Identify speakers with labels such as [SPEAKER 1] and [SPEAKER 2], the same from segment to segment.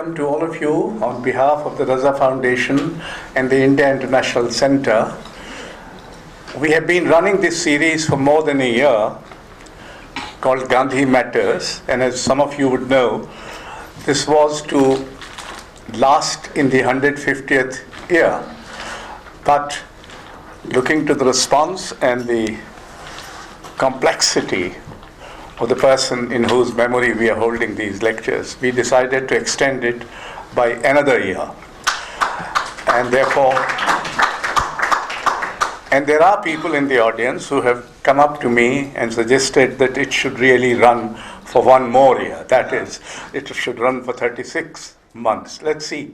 [SPEAKER 1] welcome to all of you on behalf of the Raza Foundation and the India International Center. We have been running this series for more than a year called Gandhi Matters, and as some of you would know, this was to last in the 150th year. But looking to the response and the complexity of the person in whose memory we are holding these lectures, we decided to extend it by another year. And therefore, there are people in the audience who have come up to me and suggested that it should really run for one more year. That is, it should run for 36 months. Let's see.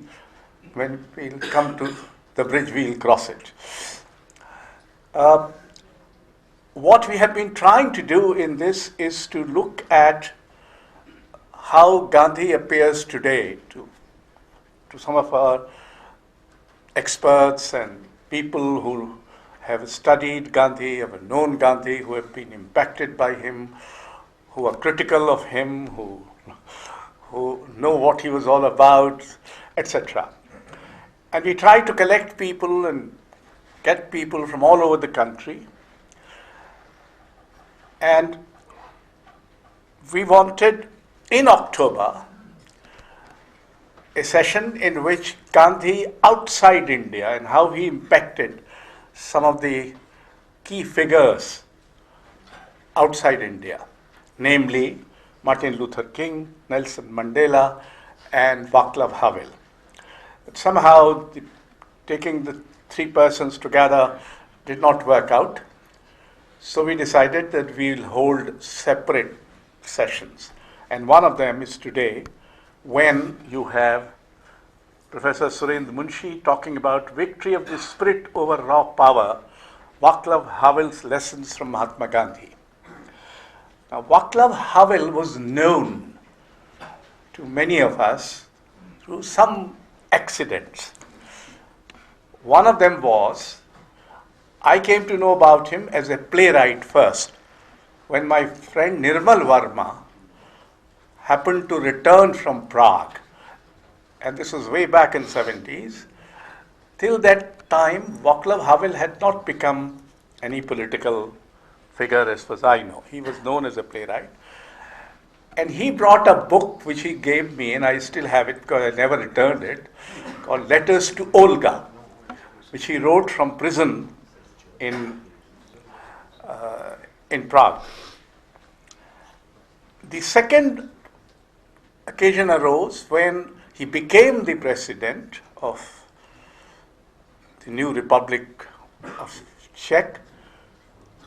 [SPEAKER 1] When we'll come to the bridge, we'll cross it. What we have been trying to do in this is to look at how Gandhi appears today to some of our experts and people who have studied Gandhi, have known Gandhi, who have been impacted by him, who are critical of him, who know what he was all about, etc. And we try to collect people and get people from all over the country. And we wanted, in October, a session in which Gandhi outside India and how he impacted some of the key figures outside India, namely Martin Luther King, Nelson Mandela, and Václav Havel. But somehow, taking the three persons together did not work out. So we decided that we'll hold separate sessions. And one of them is today, when you have Professor Surendra MUNSHI talking about Victory of the Spirit over Raw Power, Václav Havel's Lessons from Mahatma Gandhi. Now, Václav Havel was known to many of us through some accidents. One of them was, I came to know about him as a playwright first, when my friend Nirmal Verma happened to return from Prague. And this was way back in the 70s. Till that time, Václav Havel had not become any political figure as far as I know. He was known as a playwright. And he brought a book which he gave me, and I still have it because I never returned it, called Letters to Olga, which he wrote from prison in Prague. The second occasion arose when he became the president of the new Republic of Czech,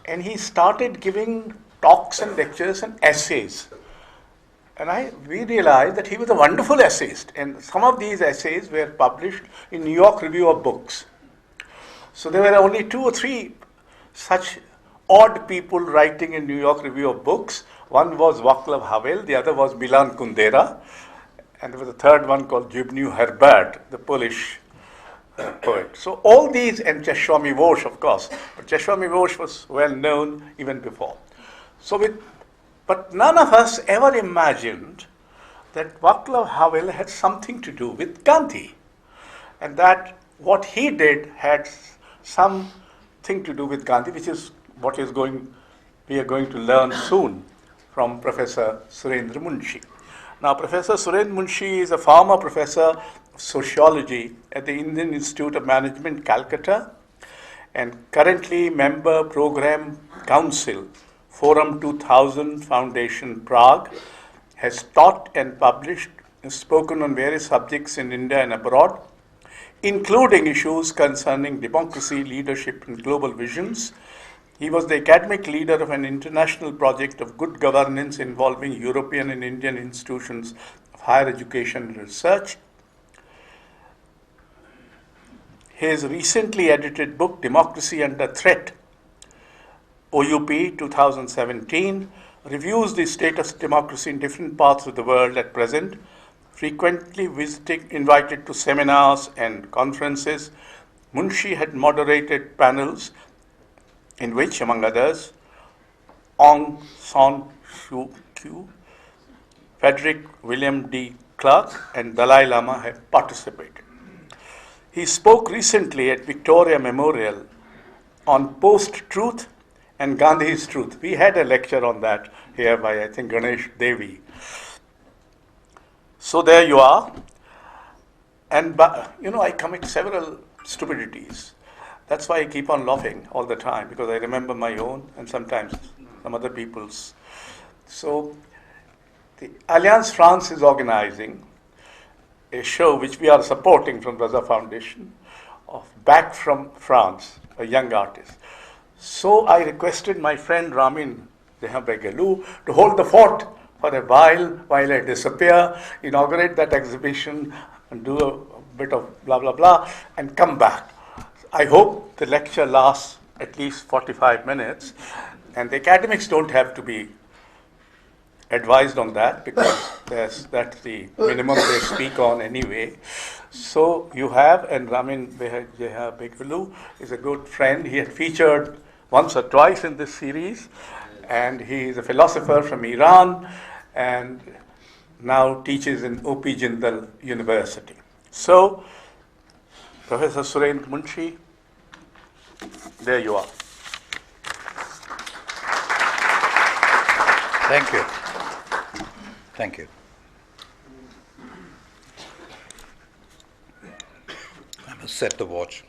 [SPEAKER 1] and he started giving talks and lectures and essays. And we realized that he was a wonderful essayist, and some of these essays were published in New York Review of Books. So there were only 2 or 3 such odd people writing in New York Review of Books. One was Václav Havel, the other was Milan Kundera, and there was a third one called Zbigniew Herbert, the Polish poet. So all these, and Czesław Miłosz, of course, but Czesław Miłosz was well known even before. But none of us ever imagined that Václav Havel had something to do with Gandhi, and that what he did had something to do with Gandhi, which is what we are going to learn soon from Professor Surendra MUNSHI. Now, Professor Surendra MUNSHI is a former professor of sociology at the Indian Institute of Management, Calcutta, and currently member Program Council, Forum 2000 Foundation, Prague, has taught and published and spoken on various subjects in India and abroad, including issues concerning democracy, leadership, and global visions. He was the academic leader of an international project of good governance involving European and Indian institutions of higher education and research. His recently edited book, Democracy Under Threat, OUP 2017, reviews the status of democracy in different parts of the world at present, frequently invited to seminars and conferences. MUNSHI had moderated panels in which, among others, Aung San Suu Kyi, Frederick William D. clerk, and Dalai Lama have participated. He spoke recently at Victoria Memorial on post-truth and Gandhi's truth. We had a lecture on that here by, I think, Ganesh Devi. So there you are. And, I commit several stupidities. That's why I keep on laughing all the time, because I remember my own and sometimes some other people's. So the Alliance France is organizing a show which we are supporting from Raza Foundation of Back from France, a young artist. So I requested my friend Ramin Dehabegelu to hold the fort for a while I disappear, inaugurate that exhibition and do a bit of blah, blah, blah, and come back. I hope the lecture lasts at least 45 minutes, and the academics don't have to be advised on that, because that's the minimum they speak on anyway. So you have, and Ramin Begulu is a good friend. He had featured once or twice in this series, and he is a philosopher from Iran and now teaches in O.P. Jindal University. So, Professor Surendra Munshi, there you are.
[SPEAKER 2] Thank you. Thank you. I must set the watch.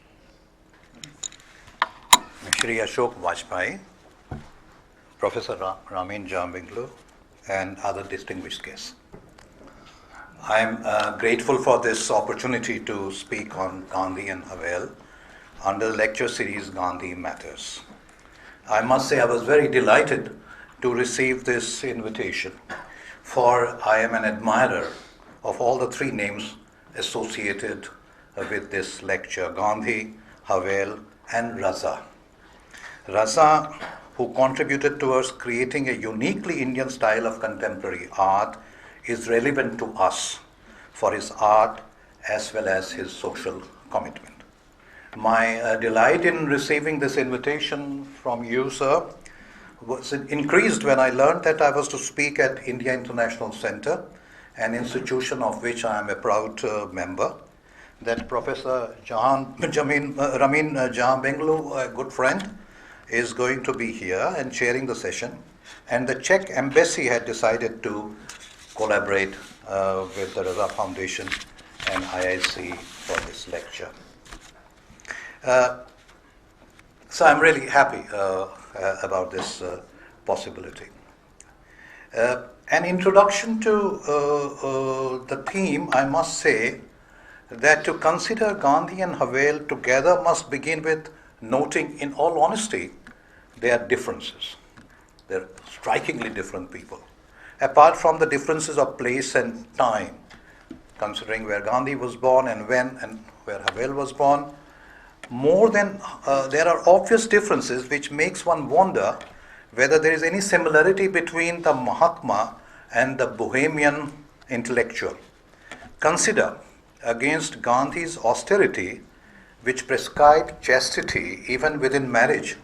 [SPEAKER 2] Shri Ashok Vajpayee, Professor Ramin Jambinglu, and other distinguished guests. I am grateful for this opportunity to speak on Gandhi and Havel under the lecture series Gandhi Matters. I must say I was very delighted to receive this invitation, for I am an admirer of all the three names associated with this lecture: Gandhi, Havel, and Raza. Raza, who contributed towards creating a uniquely Indian style of contemporary art, is relevant to us for his art as well as his social commitment. My delight in receiving this invitation from you, sir, was increased when I learned that I was to speak at India International Center, an institution of which I am a proud member, that Professor Ramin Jambinglu, a good friend, is going to be here and chairing the session, and the Czech embassy had decided to collaborate with the Raza Foundation and IIC for this lecture. So I'm really happy about this possibility. An introduction to the theme, I must say that to consider Gandhi and Havel together must begin with noting, in all honesty, their differences. They're strikingly different people. Apart from the differences of place and time, considering where Gandhi was born and when, and where Havel was born, there are obvious differences which makes one wonder whether there is any similarity between the Mahatma and the Bohemian intellectual. Consider, against Gandhi's austerity, which prescribed chastity even within marriage,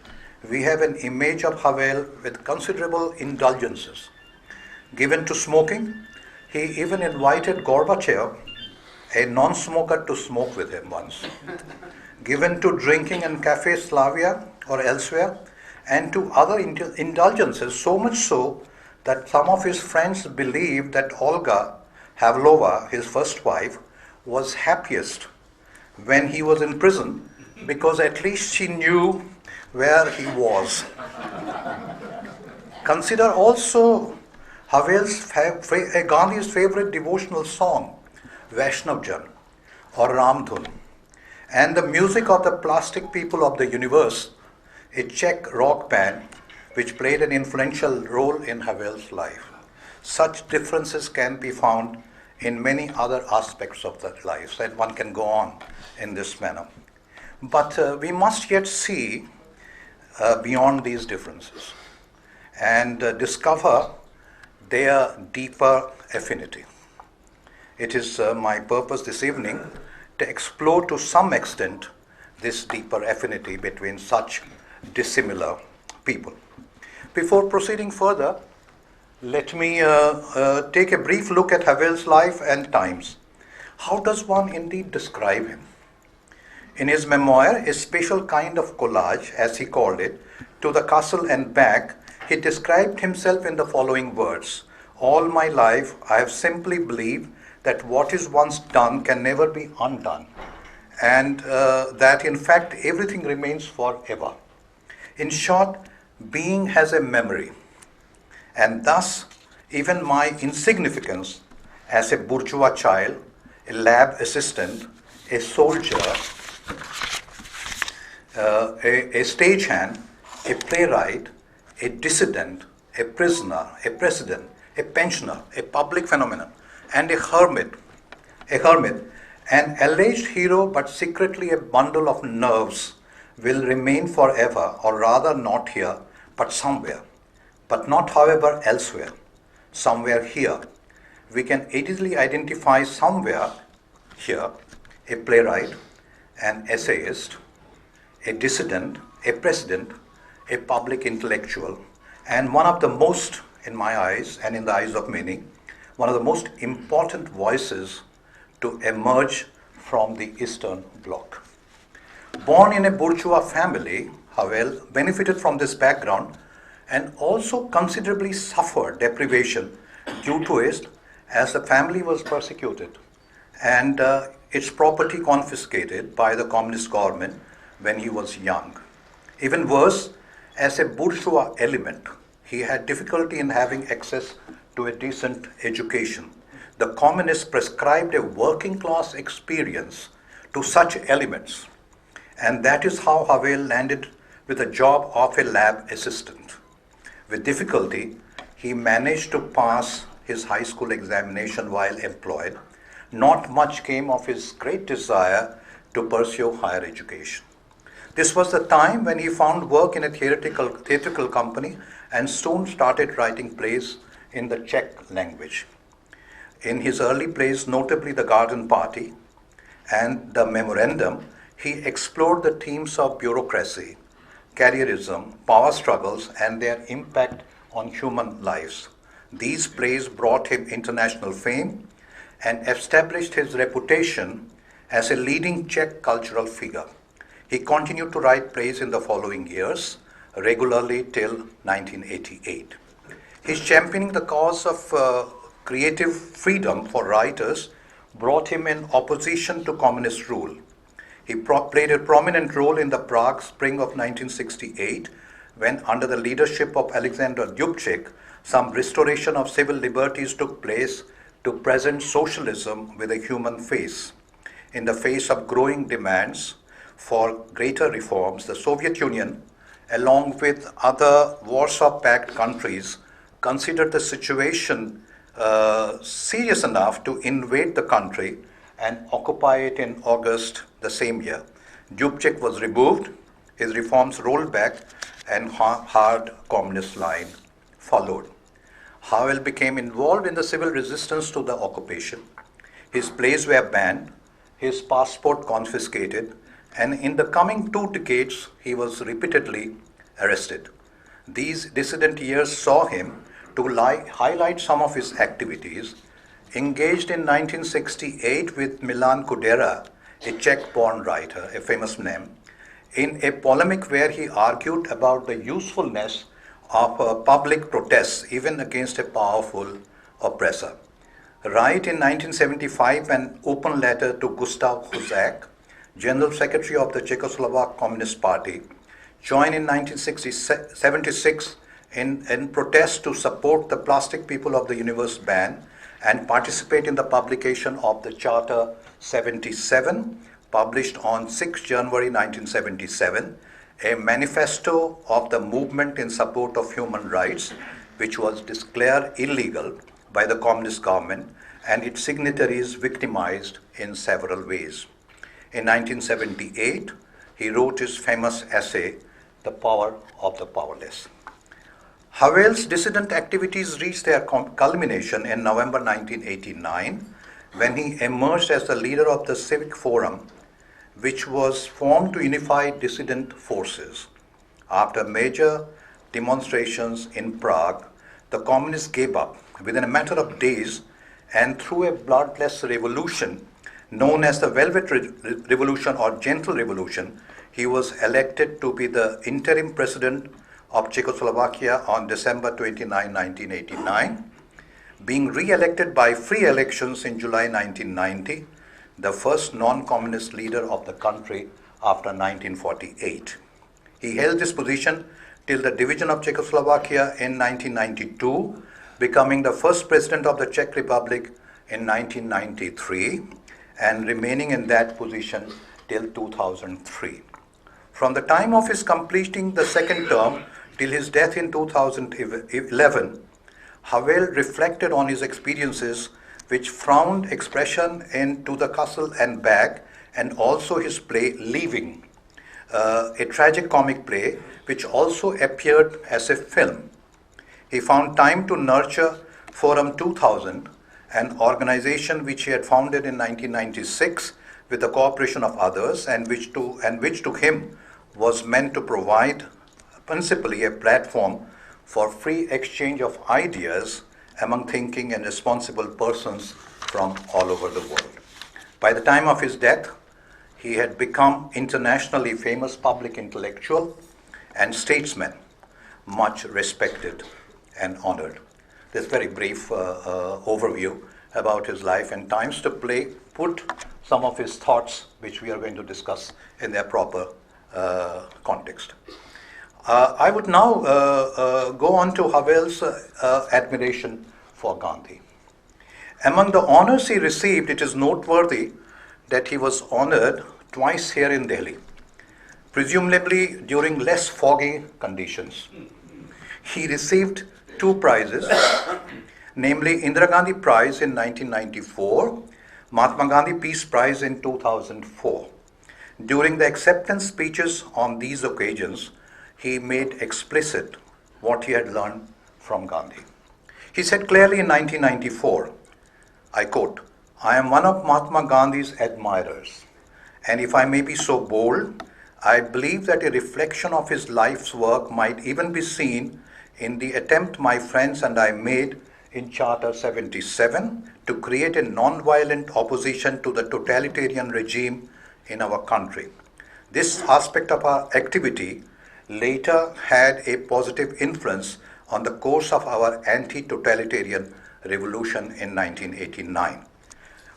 [SPEAKER 2] we have an image of Havel with considerable indulgences. Given to smoking, he even invited Gorbachev, a non-smoker, to smoke with him once. Given to drinking in Café Slavia or elsewhere, and to other indulgences, so much so that some of his friends believed that Olga Havlova, his first wife, was happiest when he was in prison, because at least she knew where he was. Consider also Gandhi's favorite devotional song, Vaishnav Jan or Ramdhun, and the music of the Plastic People of the Universe, a Czech rock band which played an influential role in Havel's life. Such differences can be found in many other aspects of their lives, and one can go on in this manner. But we must yet see beyond these differences and discover their deeper affinity. It is my purpose this evening to explore to some extent this deeper affinity between such dissimilar people. Before proceeding further, Let me take a brief look at Havel's life and times. How does one indeed describe him? In his memoir, a special kind of collage, as he called it, to the castle and back, he described himself in the following words: "All my life I have simply believed that what is once done can never be undone, and that in fact everything remains forever. In short, being has a memory, and thus even my insignificance as a bourgeois child, a lab assistant, a soldier, a stagehand, a playwright, a dissident, a prisoner, a president, a pensioner, a public phenomenon, and a hermit, an alleged hero but secretly a bundle of nerves, will remain forever, or rather not here, but somewhere. But not, however, elsewhere. Somewhere here. We can easily identify somewhere here a playwright, an essayist, a dissident, a president, a public intellectual, and one of the most, in my eyes and in the eyes of many, one of the most important voices to emerge from the Eastern Bloc. Born in a bourgeois family, Havel benefited from this background and also considerably suffered deprivation due to it, as the family was persecuted and its property confiscated by the communist government when he was young. Even worse, as a bourgeois element, he had difficulty in having access to a decent education. The communists prescribed a working class experience to such elements, and that is how Havel landed with a job of a lab assistant. With difficulty, he managed to pass his high school examination while employed. Not much came of his great desire to pursue higher education. This was the time when he found work in a theatrical company and soon started writing plays in the Czech language. In his early plays, notably The Garden Party and The Memorandum, he explored the themes of bureaucracy, careerism, power struggles, and their impact on human lives. These plays brought him international fame and established his reputation as a leading Czech cultural figure. He continued to write plays in the following years, regularly till 1988. His championing the cause of creative freedom for writers brought him in opposition to communist rule. He played a prominent role in the Prague Spring of 1968, when, under the leadership of Alexander Dubček, some restoration of civil liberties took place to present socialism with a human face. In the face of growing demands for greater reforms, the Soviet Union, along with other Warsaw Pact countries, considered the situation serious enough to invade the country and occupy it in August the same year. Dubček was removed, his reforms rolled back, and hard communist line followed. Havel became involved in the civil resistance to the occupation. His plays were banned, his passport confiscated, and in the coming 2 decades, he was repeatedly arrested. These dissident years saw him, to highlight some of his activities, engaged in 1968 with Milan Kundera, a Czech-born writer, a famous name, in a polemic where he argued about the usefulness of public protests even against a powerful oppressor. Write in 1975 an open letter to Gustav Husák, General Secretary of the Czechoslovak Communist Party, join in 1976 in protest to support the Plastic People of the Universe ban, and participate in the publication of the Charter 77, published on 6 January 1977, a manifesto of the movement in support of human rights, which was declared illegal by the communist government and its signatories victimized in several ways. In 1978, he wrote his famous essay, The Power of the Powerless. Havel's dissident activities reached their culmination in November 1989, when he emerged as the leader of the Civic Forum, which was formed to unify dissident forces. After major demonstrations in Prague, the communists gave up within a matter of days, and through a bloodless revolution known as the Velvet Revolution or Gentle Revolution, he was elected to be the interim president of Czechoslovakia on December 29, 1989, being re-elected by free elections in July 1990, the first non-communist leader of the country after 1948. He held this position till the division of Czechoslovakia in 1992, becoming the first president of the Czech Republic in 1993 and remaining in that position till 2003. From the time of his completing the second term till his death in 2011, Havel reflected on his experiences which found expression in To the Castle and Back, and also his play Leaving, a tragic comic play which also appeared as a film. He found time to nurture Forum 2000, an organization which he had founded in 1996 with the cooperation of others, and which to him was meant to provide principally a platform for free exchange of ideas among thinking and responsible persons from all over the world. By the time of his death, he had become internationally famous public intellectual and statesman, much respected and honored. This very brief overview about his life and times to put some of his thoughts, which we are going to discuss, in their proper context. I would now go on to Havel's admiration for Gandhi. Among the honors he received, it is noteworthy that he was honored twice here in Delhi, presumably during less foggy conditions. He received 2 prizes, namely Indira Gandhi Prize in 1994, Mahatma Gandhi Peace Prize in 2004. During the acceptance speeches on these occasions, he made explicit what he had learned from Gandhi. He said clearly in 1994, I quote, "I am one of Mahatma Gandhi's admirers, and if I may be so bold, I believe that a reflection of his life's work might even be seen in the attempt my friends and I made in Charter 77 to create a non-violent opposition to the totalitarian regime in our country. This aspect of our activity later had a positive influence on the course of our anti-totalitarian revolution in 1989.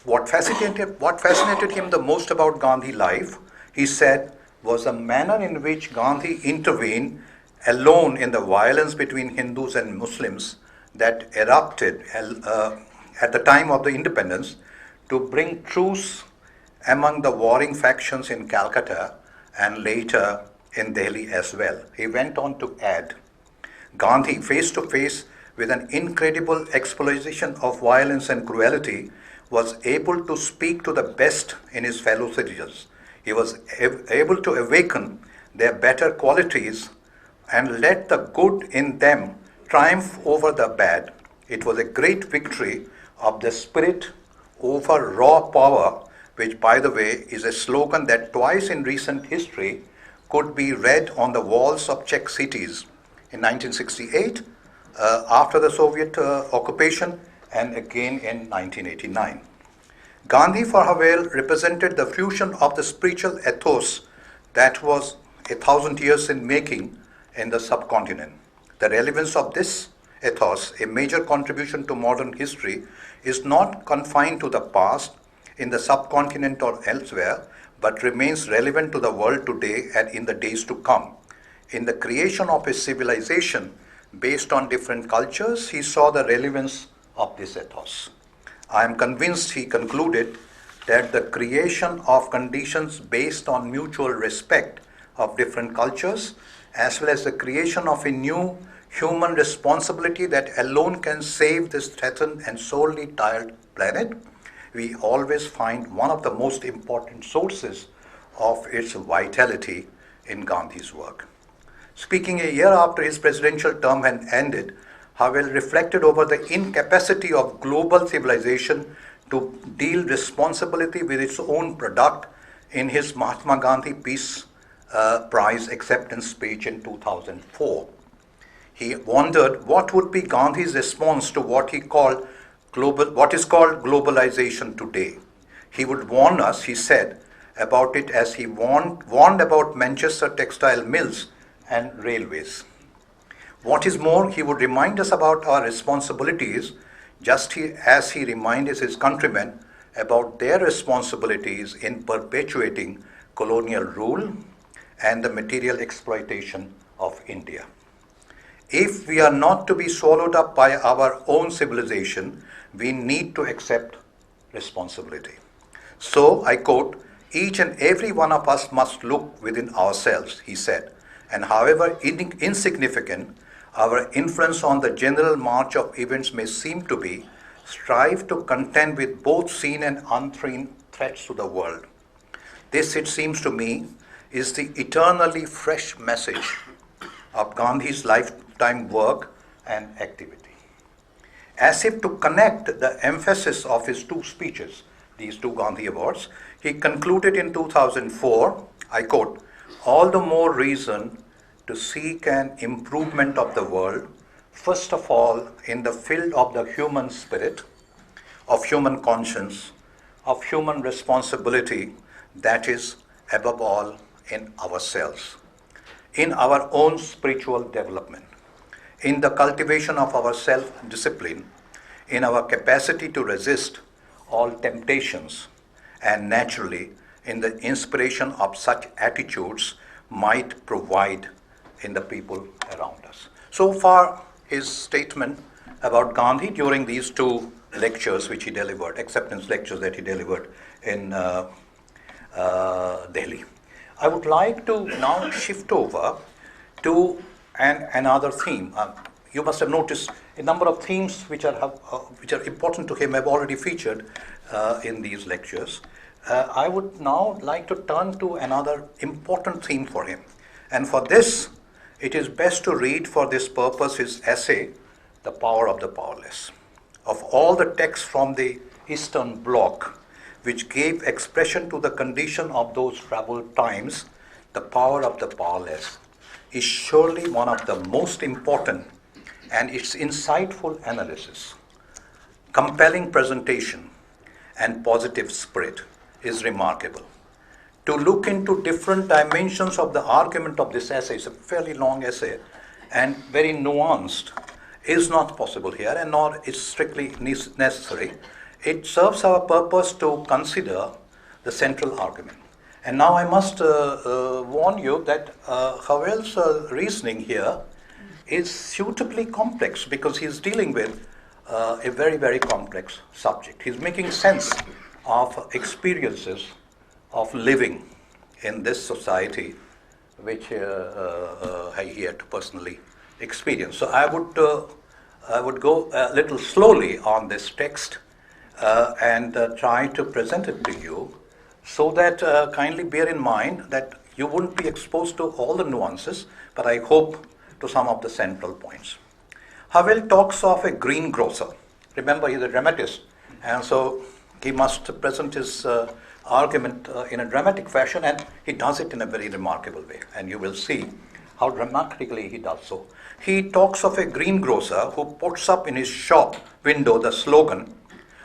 [SPEAKER 2] What fascinated him the most about Gandhi life, he said, was the manner in which Gandhi intervened alone in the violence between Hindus and Muslims that erupted at the time of the independence to bring truce among the warring factions in Calcutta and later in Delhi as well. He went on to add, Gandhi, face to face with an incredible exploitation of violence and cruelty, was able to speak to the best in his fellow citizens. He was able to awaken their better qualities and let the good in them triumph over the bad. It was a great victory of the spirit over raw power, which, by the way, is a slogan that twice in recent history could be read on the walls of Czech cities in 1968, after the Soviet occupation, and again in 1989. Gandhi for Havel represented the fusion of the spiritual ethos that was 1,000 years in making in the subcontinent. The relevance of this ethos, a major contribution to modern history, is not confined to the past in the subcontinent or elsewhere, but remains relevant to the world today and in the days to come. In the creation of a civilization based on different cultures, he saw the relevance of this ethos. I am convinced, he concluded, that the creation of conditions based on mutual respect of different cultures, as well as the creation of a new human responsibility that alone can save this threatened and sorely tired planet, we always find one of the most important sources of its vitality in Gandhi's work. Speaking a year after his presidential term had ended, Havel reflected over the incapacity of global civilization to deal responsibility with its own product in his Mahatma Gandhi Peace Prize acceptance speech in 2004. he wondered what would be Gandhi's response to what is called globalization today. He would warn us, he said, about it as he warned about Manchester textile mills and railways. What is more, he would remind us about our responsibilities as he reminded his countrymen about their responsibilities in perpetuating colonial rule and the material exploitation of India. If we are not to be swallowed up by our own civilization, we need to accept responsibility. So, I quote, each and every one of us must look within ourselves, he said, and however insignificant our influence on the general march of events may seem to be, strive to contend with both seen and unseen threats to the world. This, it seems to me, is the eternally fresh message of Gandhi's lifetime work and activity. As if to connect the emphasis of his two speeches, these two Gandhi Awards, he concluded in 2004, I quote, all the more reason to seek an improvement of the world, first of all in the field of the human spirit, of human conscience, of human responsibility, that is, above all, in ourselves, in our own spiritual development, in the cultivation of our self-discipline, in our capacity to resist all temptations, and naturally in the inspiration of such attitudes might provide in the people around us. So far, his statement about Gandhi during these two lectures which he delivered, acceptance lectures that he delivered in Delhi. I would like to now shift over to another theme. You must have noticed a number of themes which are important to him have already featured in these lectures. I would now like to turn to another important theme for him. And for this, it is best to read for this purpose his essay, The Power of the Powerless. Of all the texts from the Eastern Bloc, which gave expression to the condition of those troubled times, The Power of the Powerless is surely one of the most important, and its insightful analysis, compelling presentation, and positive spirit is remarkable. To look into different dimensions of the argument of this essay, it's a fairly long essay and very nuanced, is not possible here, and nor is strictly necessary. It serves our purpose to consider the central argument. And now I must warn you that Havel's reasoning here is suitably complex because he's dealing with a very, very complex subject. He's making sense of experiences of living in this society which he had to personally experience. So I would go a little slowly on this text and try to present it to you so that kindly bear in mind that you wouldn't be exposed to all the nuances, but I hope to some of the central points. Havel talks of a greengrocer. Remember, he's a dramatist, and so he must present his argument in a dramatic fashion, and he does it in a very remarkable way, and you will see how dramatically he does so. He talks of a greengrocer who puts up in his shop window the slogan,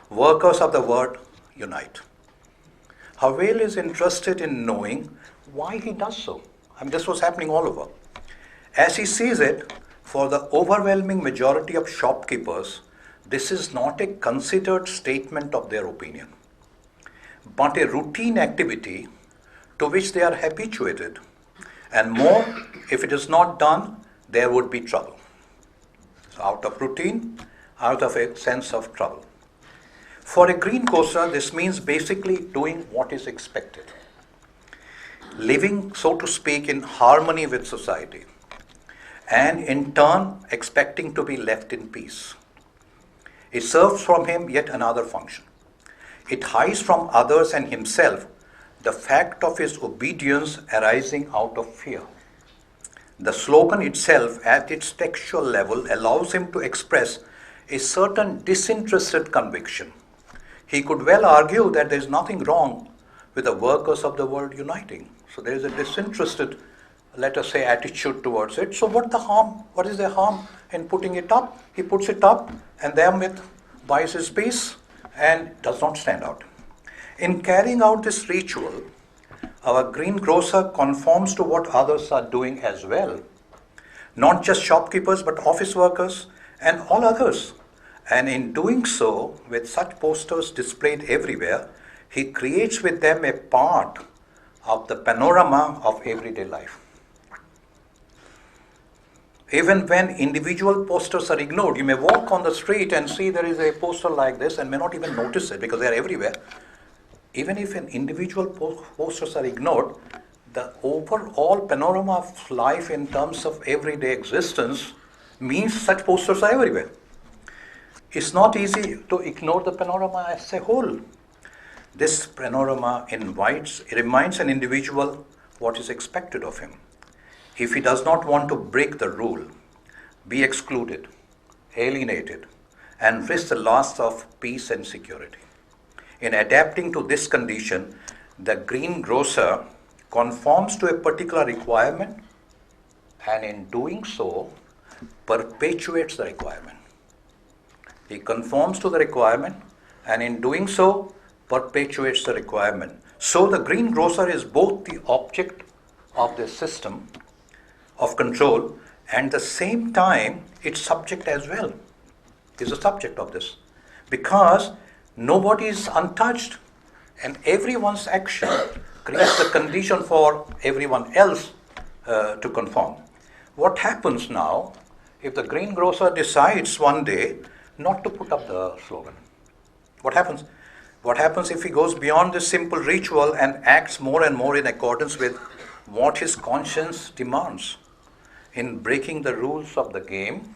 [SPEAKER 2] "Workers of the world, unite." Havel is interested in knowing why he does so. I mean, this was happening all over. As he sees it, for the overwhelming majority of shopkeepers, this is not a considered statement of their opinion, but a routine activity to which they are habituated. And more, if it is not done, there would be trouble. So out of routine, out of a sense of trouble. For a greengrocer, this means basically doing what is expected. Living, so to speak, in harmony with society, and in turn expecting to be left in peace. It serves from him yet another function. It hides from others and himself the fact of his obedience arising out of fear. The slogan itself at its textual level allows him to express a certain disinterested conviction. He could well argue that there is nothing wrong with the workers of the world uniting. So there is a disinterested let us say, attitude towards it. So what is the harm in putting it up? He puts it up and therewith buys his peace and does not stand out. In carrying out this ritual, our greengrocer conforms to what others are doing as well. Not just shopkeepers, but office workers and all others. And in doing so, with such posters displayed everywhere, he creates with them a part of the panorama of everyday life. Even when individual posters are ignored, you may walk on the street and see there is a poster like this and may not even notice it because they are everywhere. Even if an individual posters are ignored, the overall panorama of life in terms of everyday existence means such posters are everywhere. It's not easy to ignore the panorama as a whole. This panorama reminds an individual what is expected of him. If he does not want to break the rule, be excluded, alienated, and risk the loss of peace and security. In adapting to this condition, the greengrocer conforms to a particular requirement and in doing so perpetuates the requirement. He conforms to the requirement and in doing so perpetuates the requirement. So the greengrocer is both the object of this system of control and at the same time its subject as well. Is a subject of this because nobody is untouched and everyone's action creates the condition for everyone else to conform. What happens now if the greengrocer decides one day not to put up the slogan? What happens? What happens if he goes beyond this simple ritual and acts more and more in accordance with what his conscience demands? In breaking the rules of the game,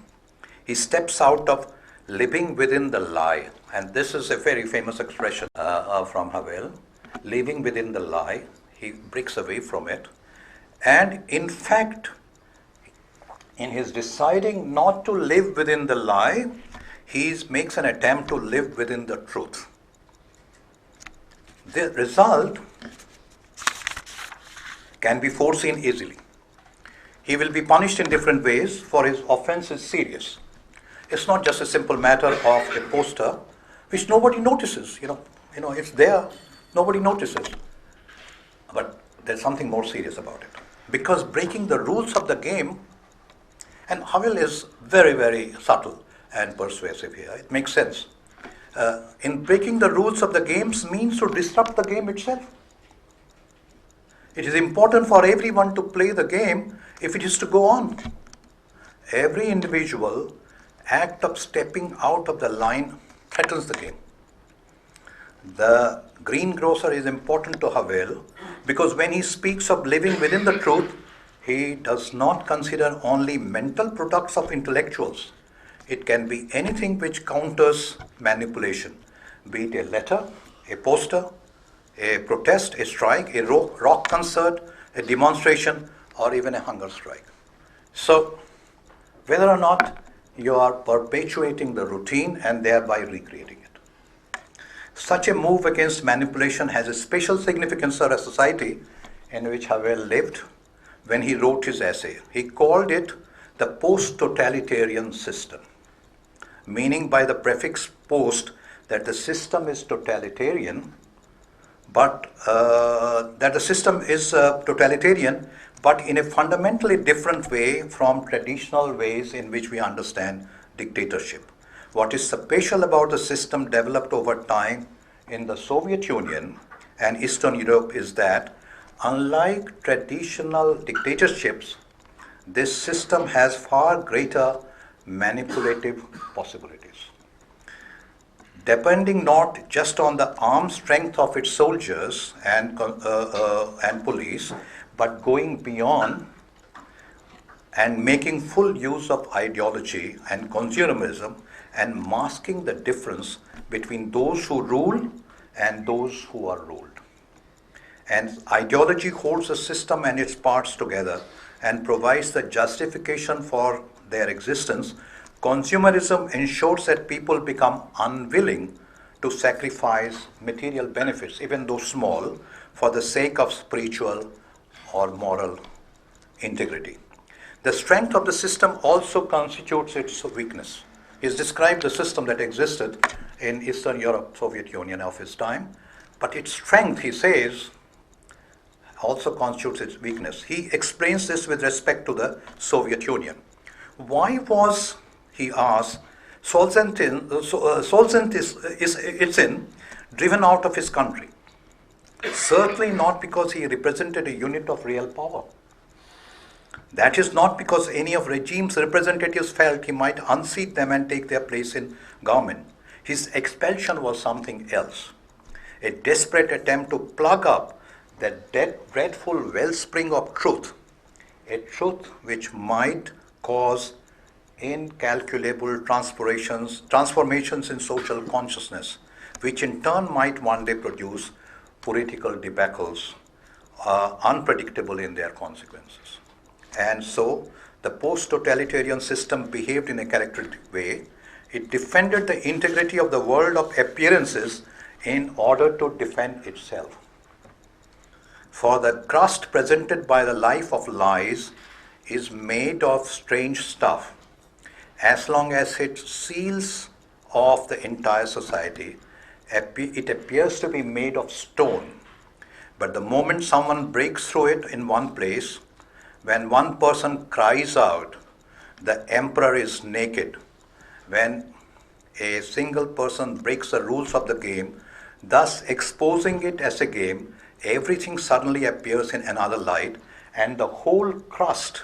[SPEAKER 2] he steps out of living within the lie. And this is a very famous expression from Havel. Living within the lie, he breaks away from it. And in fact, in his deciding not to live within the lie, he makes an attempt to live within the truth. The result can be foreseen easily. He will be punished in different ways, for his offense is serious. It's not just a simple matter of a poster which nobody notices. It's there, nobody notices. But there's something more serious about it. Because breaking the rules of the game, and Havel is very, very subtle and persuasive here. It makes sense. In breaking the rules of the games means to disrupt the game itself. It is important for everyone to play the game if it is to go on. Every individual act of stepping out of the line threatens the game. The greengrocer is important to Havel because when he speaks of living within the truth, he does not consider only mental products of intellectuals. It can be anything which counters manipulation, be it a letter, a poster, a protest, a strike, a rock concert, a demonstration, or even a hunger strike. So, whether or not you are perpetuating the routine and thereby recreating it. Such a move against manipulation has a special significance for a society in which Havel lived when he wrote his essay. He called it the post-totalitarian system, meaning by the prefix post that the system is totalitarian, but but in a fundamentally different way from traditional ways in which we understand dictatorship. What is special about the system developed over time in the Soviet Union and Eastern Europe is that, unlike traditional dictatorships, this system has far greater manipulative possibilities. Depending not just on the armed strength of its soldiers and police, but going beyond and making full use of ideology and consumerism and masking the difference between those who rule and those who are ruled. And ideology holds the system and its parts together and provides the justification for their existence. Consumerism ensures that people become unwilling to sacrifice material benefits, even though small, for the sake of spiritual or moral integrity. The strength of the system also constitutes its weakness. He's described the system that existed in Eastern Europe, Soviet Union of his time, but its strength, he says, also constitutes its weakness. He explains this with respect to the Soviet Union. Why was, he asks, Solzhenitsyn driven out of his country? Certainly not because he represented a unit of real power. That is not because any of regime's representatives felt he might unseat them and take their place in government. His expulsion was something else. A desperate attempt to plug up that dreadful wellspring of truth, a truth which might cause incalculable transformations in social consciousness, which in turn might one day produce political debacles, unpredictable in their consequences. And so, the post-totalitarian system behaved in a characteristic way. It defended the integrity of the world of appearances in order to defend itself. For the crust presented by the life of lies is made of strange stuff. As long as it seals off the entire society, it appears to be made of stone. But the moment someone breaks through it in one place, when one person cries out, "The emperor is naked," when a single person breaks the rules of the game, thus exposing it as a game, everything suddenly appears in another light, and the whole crust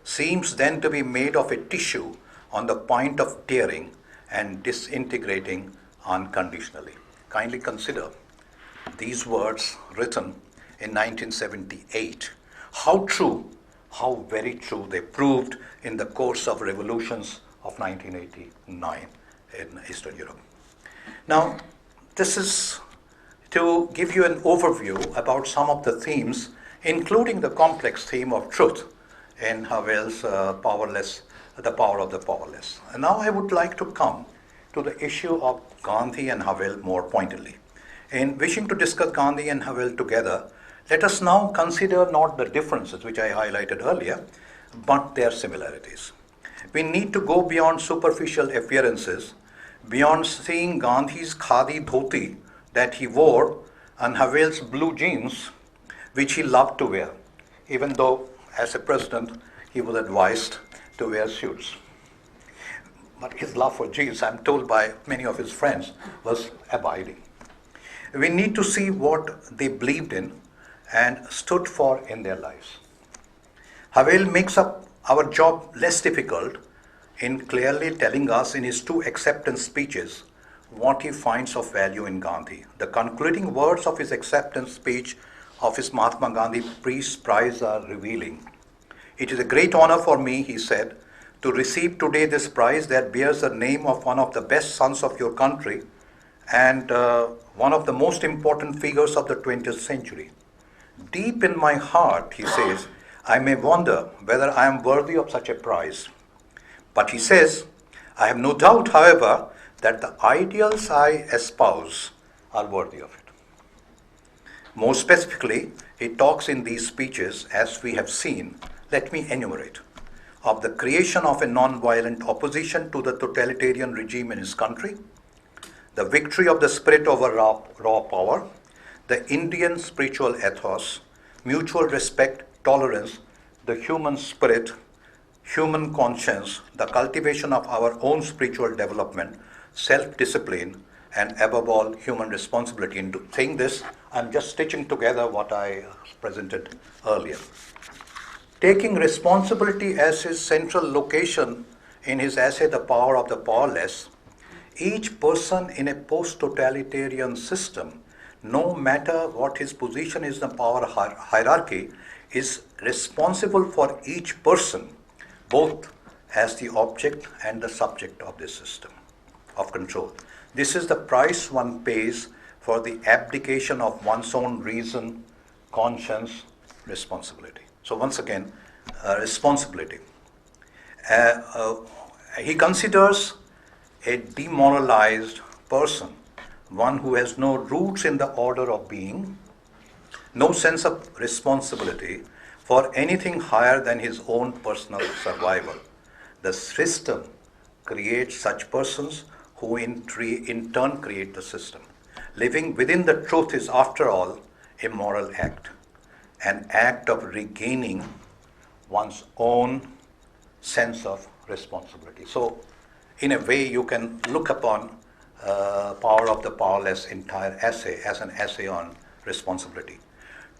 [SPEAKER 2] seems then to be made of a tissue on the point of tearing and disintegrating unconditionally. Kindly consider these words written in 1978. How true, how very true they proved in the course of revolutions of 1989 in Eastern Europe. Now, this is to give you an overview about some of the themes, including the complex theme of truth in HAVEL'S The Power of the Powerless. And now I would like to come to the issue of Gandhi and Havel more pointedly. In wishing to discuss Gandhi and Havel together, let us now consider not the differences which I highlighted earlier, but their similarities. We need to go beyond superficial appearances, beyond seeing Gandhi's khadi dhoti that he wore and Havel's blue jeans, which he loved to wear, even though as a president he was advised to wear suits. But his love for jeans, I'm told by many of his friends, was abiding. We need to see what they believed in and stood for in their lives. Havel makes up our job less difficult in clearly telling us in his two acceptance speeches what he finds of value in Gandhi. The concluding words of his acceptance speech of his Mahatma Gandhi Peace Prize are revealing. "It is a great honor for me," he said, "to receive today this prize that bears the name of one of the best sons of your country and one of the most important figures of the 20th century. Deep in my heart," he says, "I may wonder whether I am worthy of such a prize. But," he says, "I have no doubt, however, that the ideals I espouse are worthy of it." More specifically, he talks in these speeches, as we have seen, let me enumerate, of the creation of a non-violent opposition to the totalitarian regime in his country, the victory of the spirit over raw power, the Indian spiritual ethos, mutual respect, tolerance, the human spirit, human conscience, the cultivation of our own spiritual development, self-discipline, and above all, human responsibility. In saying this, I'm just stitching together what I presented earlier. Taking responsibility as his central location in his essay, The Power of the Powerless, each person in a post-totalitarian system, no matter what his position is in the power hierarchy, is responsible for each person, both as the object and the subject of this system of control. This is the price one pays for the abdication of one's own reason, conscience, responsibility. So once again, responsibility. He considers a demoralized person one who has no roots in the order of being, no sense of responsibility for anything higher than his own personal survival. The system creates such persons who in turn create the system. Living within the truth is, after all, a moral act, an act of regaining one's own sense of responsibility. So, in a way, you can look upon Power of the Powerless entire essay as an essay on responsibility.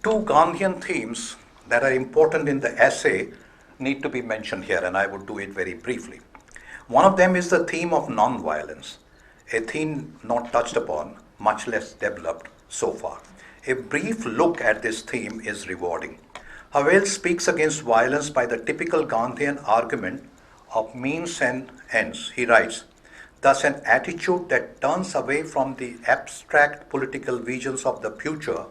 [SPEAKER 2] Two Gandhian themes that are important in the essay need to be mentioned here, and I would do it very briefly. One of them is the theme of non-violence, a theme not touched upon, much less developed so far. A brief look at this theme is rewarding. HAVEL'S speaks against violence by the typical Gandhian argument of means and ends. He writes, thus an attitude that turns away from the abstract political visions of the future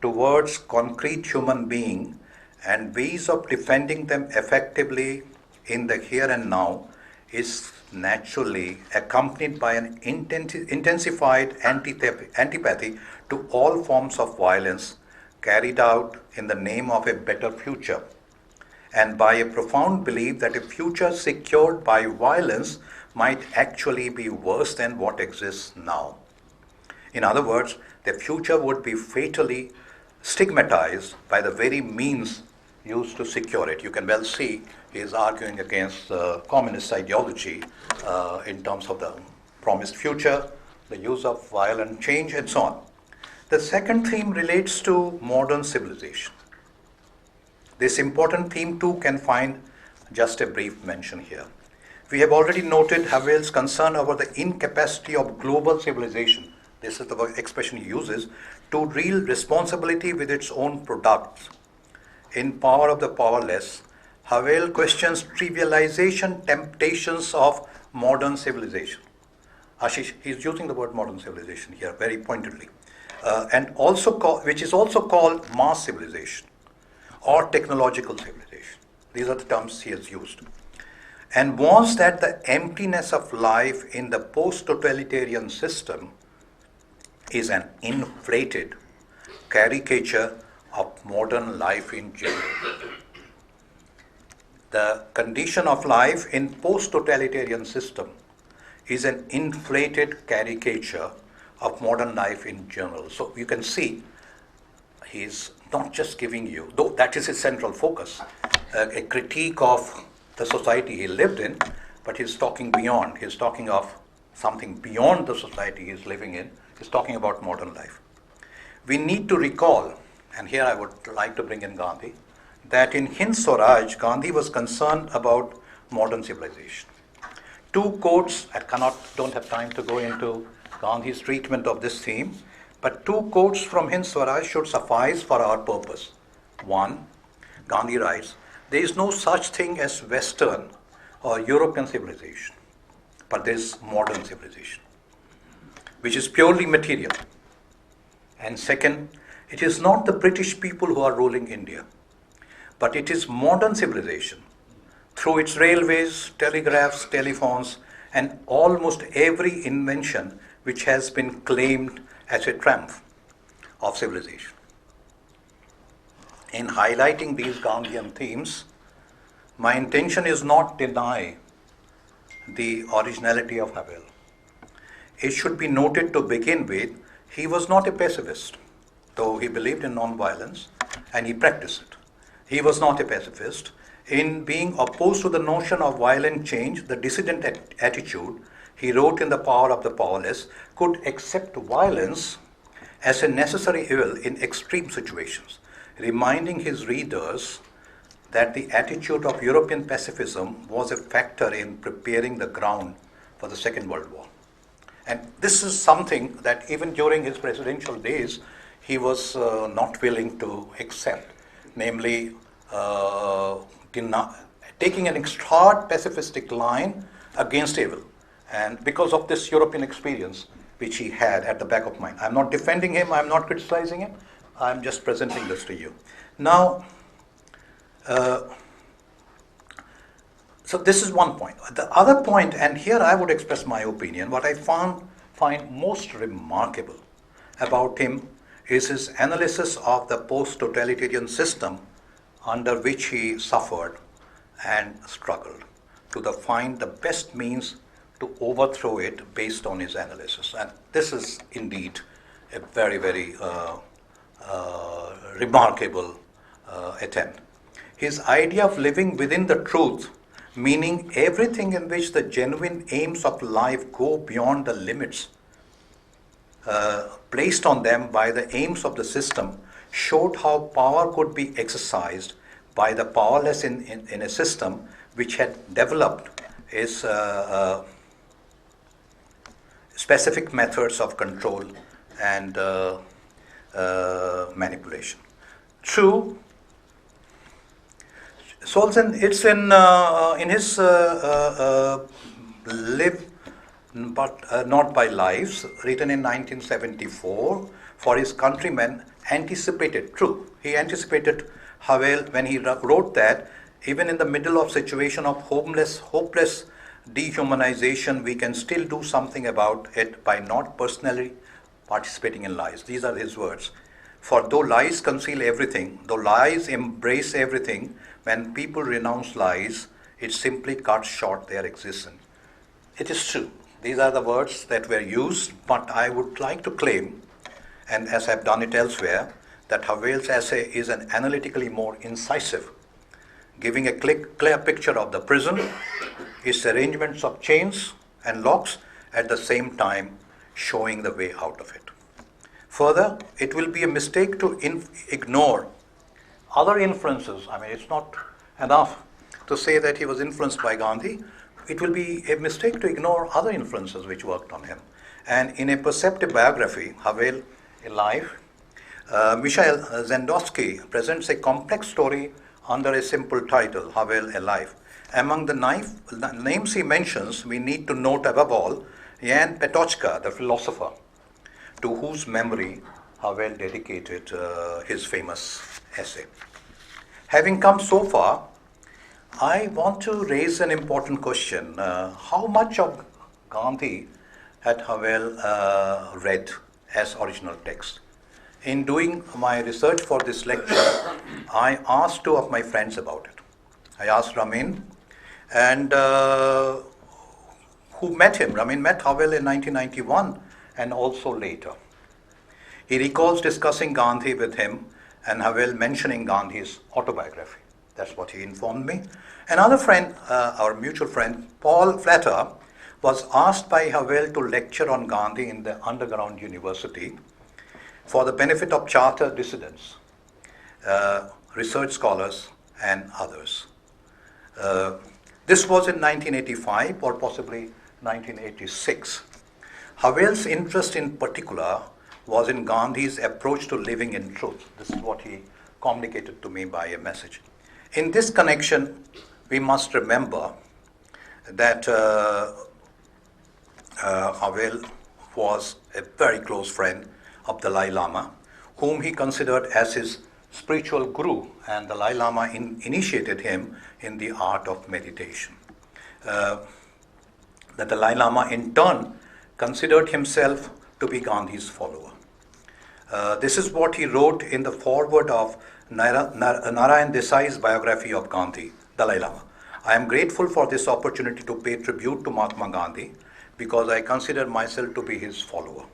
[SPEAKER 2] towards concrete human being and ways of defending them effectively in the here and now is naturally accompanied by an intensified antipathy to all forms of violence carried out in the name of a better future, and by a profound belief that a future secured by violence might actually be worse than what exists now. In other words, the future would be fatally stigmatized by the very means used to secure it. You can well see he is arguing against communist ideology in terms of the promised future, the use of violent change, and so on. The second theme relates to modern civilization. This important theme too can find just a brief mention here. We have already noted HAVEL'S concern over the incapacity of global civilization, this is the expression he uses, to deal responsibility with its own products. In Power of the Powerless, HAVEL questions trivialization temptations of modern civilization. Ashish, he's using the word modern civilization here very pointedly, and also which is also called mass civilization or technological civilization. These are the terms he has used. And warns that the emptiness of life in the post-totalitarian system is an inflated caricature of modern life in general. The condition of life in post-totalitarian system is an inflated caricature of modern life in general. So you can see he's not just giving you, though that is his central focus, a critique of the society he lived in, but he's talking beyond. He's talking of something beyond the society he's living in. He's talking about modern life. We need to recall, and here I would like to bring in Gandhi, that in Hind Swaraj, Gandhi was concerned about modern civilization. Two quotes, don't have time to go into Gandhi's treatment of this theme, but two quotes from Hind Swaraj should suffice for our purpose. One, Gandhi writes, there is no such thing as Western or European civilization, but there is modern civilization, which is purely material. And second, it is not the British people who are ruling India, but it is modern civilization through its railways, telegraphs, telephones, and almost every invention which has been claimed as a triumph of civilization. In highlighting these Gandhian themes, my intention is not deny the originality of Havel. It should be noted to begin with, he was not a pacifist, though he believed in non-violence and he practiced it. He was not a pacifist. In being opposed to the notion of violent change, the dissident attitude, he wrote in The Power of the Powerless, could accept violence as a necessary evil in extreme situations, reminding his readers that the attitude of European pacifism was a factor in preparing the ground for the Second World War. And this is something that even during his presidential days, he was not willing to accept, namely taking an hard pacifistic line against evil. And because of this European experience, which he had at the back of mind. I'm not defending him, I'm not criticizing him, I'm just presenting this to you. Now, so this is one point. The other point, and here I would express my opinion, what I find most remarkable about him is his analysis of the post-totalitarian system under which he suffered and struggled to find the best means to overthrow it based on his analysis. And this is indeed a very, very remarkable attempt. His idea of living within the truth, meaning everything in which the genuine aims of life go beyond the limits placed on them by the aims of the system, showed how power could be exercised by the powerless in a system which had developed its specific methods of control and manipulation. True, Solzhenitsyn, it's in his Live but Not by Lives, written in 1974, for his countrymen, anticipated, true, he anticipated Havel when he wrote that even in the middle of situation of hopeless dehumanization, we can still do something about it by not personally participating in lies. These are his words. For though lies conceal everything, though lies embrace everything, when people renounce lies, it simply cuts short their existence. It is true. These are the words that were used, but I would like to claim, and as I've done it elsewhere, that Havel's essay is an analytically more incisive, giving a clear picture of the prison, its arrangements of chains and locks, at the same time showing the way out of it. Further, it will be a mistake to ignore other influences. I mean, it's not enough to say that he was influenced by Gandhi. It will be a mistake to ignore other influences which worked on him. And in a perceptive biography, Havel, A Life, Mikhail Zendowski presents a complex story under a simple title, Havel, A Life. Among the names he mentions, we need to note above all Jan Patočka, the philosopher, to whose memory Havel dedicated his famous essay. Having come so far, I want to raise an important question. How much of Gandhi had Havel read as original text? In doing my research for this lecture, I asked two of my friends about it. I asked Ramin, and who met him. Ramin met Havel in 1991 and also later. He recalls discussing Gandhi with him and Havel mentioning Gandhi's autobiography. That's what he informed me. Another friend, our mutual friend, Paul Flatter, was asked by Havel to lecture on Gandhi in the underground university for the benefit of charter dissidents, research scholars, and others. This was in 1985 or possibly 1986. Havel's interest in particular was in Gandhi's approach to living in truth. This is what he communicated to me by a message. In this connection, we must remember that Havel was a very close friend of Dalai Lama, whom he considered as his spiritual guru, and Dalai Lama initiated him in the art of meditation. The Dalai Lama in turn considered himself to be Gandhi's follower. This is what he wrote in the foreword of Narayan Desai's biography of Gandhi, Dalai Lama. I am grateful for this opportunity to pay tribute to Mahatma Gandhi because I consider myself to be his follower.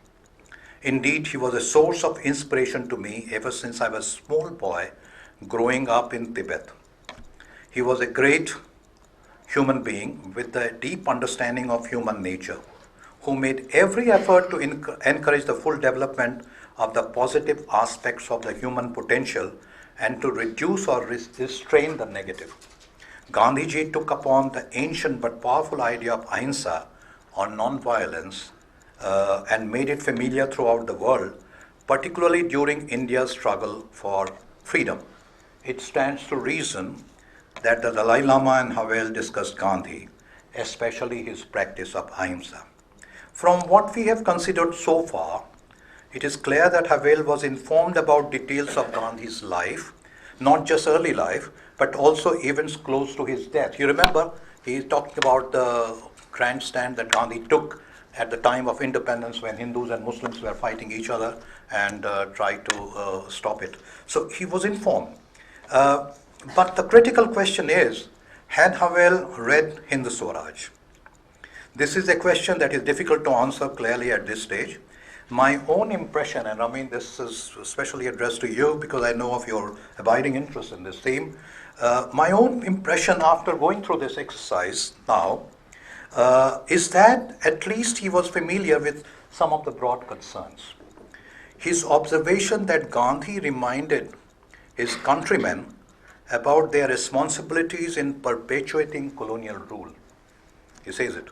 [SPEAKER 2] Indeed, he was a source of inspiration to me ever since I was a small boy growing up in Tibet. He was a great human being with a deep understanding of human nature, who made every effort to encourage the full development of the positive aspects of the human potential and to reduce or restrain the negative. Gandhiji took upon the ancient but powerful idea of ahimsa, or non-violence, and made it familiar throughout the world, particularly during India's struggle for freedom. It stands to reason that the Dalai Lama and Havel discussed Gandhi, especially his practice of ahimsa. From what we have considered so far, it is clear that Havel was informed about details of Gandhi's life, not just early life, but also events close to his death. You remember, he is talking about the grandstand that Gandhi took at the time of independence when Hindus and Muslims were fighting each other and tried to stop it. So he was informed. But the critical question is, had Havel read Hind Swaraj? This is a question that is difficult to answer clearly at this stage. My own impression, and I mean this is especially addressed to you because I know of your abiding interest in this theme, my own impression after going through this exercise now is that at least he was familiar with some of the broad concerns. His observation that Gandhi reminded his countrymen about their responsibilities in perpetuating colonial rule, he says it,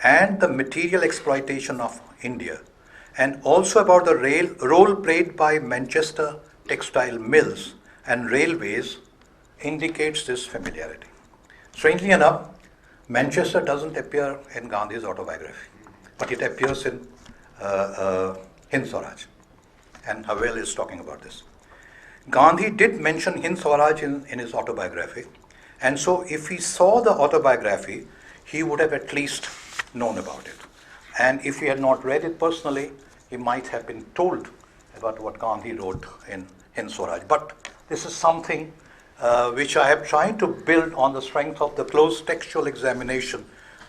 [SPEAKER 2] and the material exploitation of India, and also about the role played by Manchester textile mills and railways, indicates this familiarity. Strangely enough, Manchester doesn't appear in Gandhi's autobiography, but it appears in Hind Swaraj, and Havel is talking about this. Gandhi did mention Hind Swaraj in his autobiography, and so if he saw the autobiography, he would have at least known about it. And if he had not read it personally, he might have been told about what Gandhi wrote in Hind Swaraj. But this is something which I have tried to build on the strength of the close textual examination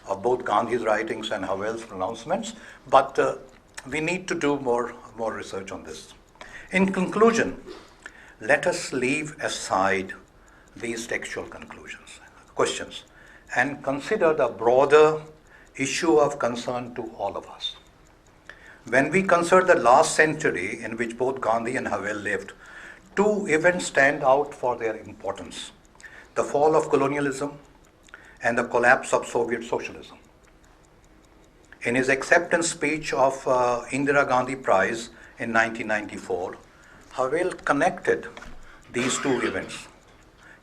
[SPEAKER 2] of both Gandhi's writings and Havel's pronouncements. But we need to do more research on this. In conclusion, let us leave aside these textual questions, and consider the broader issue of concern to all of us. When we consider the last century in which both Gandhi and Havel lived, two events stand out for their importance: the fall of colonialism and the collapse of Soviet socialism. In his acceptance speech of Indira Gandhi Prize in 1994, Havel connected these two events.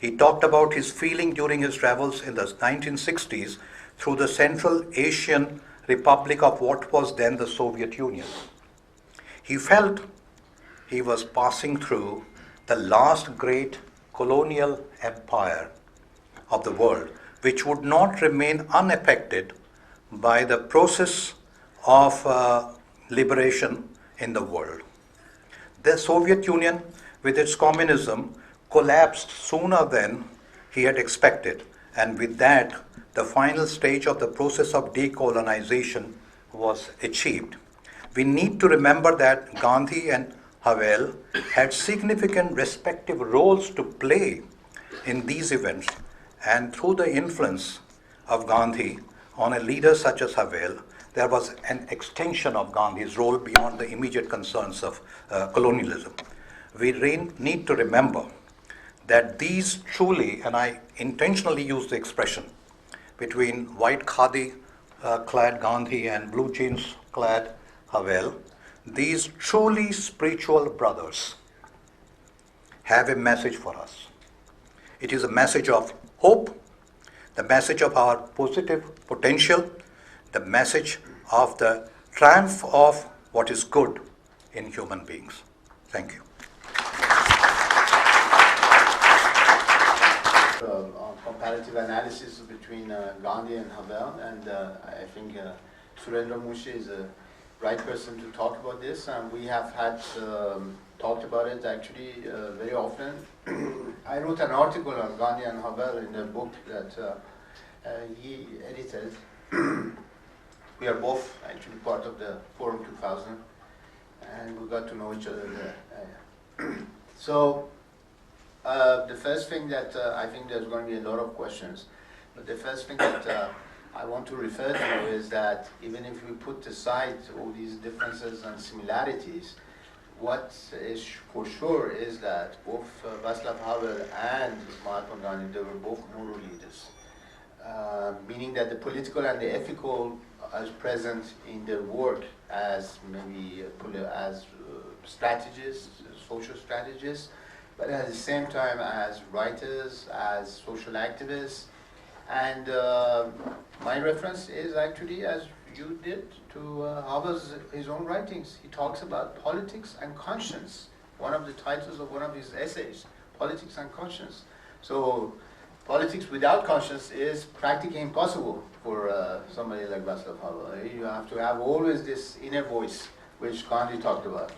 [SPEAKER 2] He talked about his feeling during his travels in the 1960s through the Central Asian Republic of what was then the Soviet Union. He felt he was passing through the last great colonial empire of the world, which would not remain unaffected by the process of liberation in the world. The Soviet Union, with its communism, collapsed sooner than he had expected, and with that, the final stage of the process of decolonization was achieved. We need to remember that Gandhi and Havel had significant respective roles to play in these events, and through the influence of Gandhi on a leader such as Havel, there was an extension of Gandhi's role beyond the immediate concerns of colonialism. We need to remember that these truly, and I intentionally use the expression, between white khadi clad Gandhi and blue jeans clad Havel, these truly spiritual brothers have a message for us. It is a message of hope, the message of our positive potential, the message of the triumph of what is good in human beings. Thank you.
[SPEAKER 3] Comparative analysis between Gandhi and Havel, and I think Surendra Munshi is the right person to talk about this. We have had talked about it actually very often. I wrote an article on Gandhi and Havel in a book that he edited. We are both actually part of the Forum 2000, and we got to know each other there. So the first thing that I think there's going to be a lot of questions, but the first thing that I want to refer to is that even if we put aside all these differences and similarities, what is for sure is that both Václav Havel and Mahatma Gandhi, they were both moral leaders, meaning that the political and the ethical is present in their work as maybe as strategists, social strategists, but at the same time as writers, as social activists. And my reference is actually, as you did, to Havel's his own writings. He talks about politics and conscience. One of the titles of one of his essays, Politics and Conscience. So politics without conscience is practically impossible for somebody like Václav Havel. You have to have always this inner voice, which Gandhi talked about.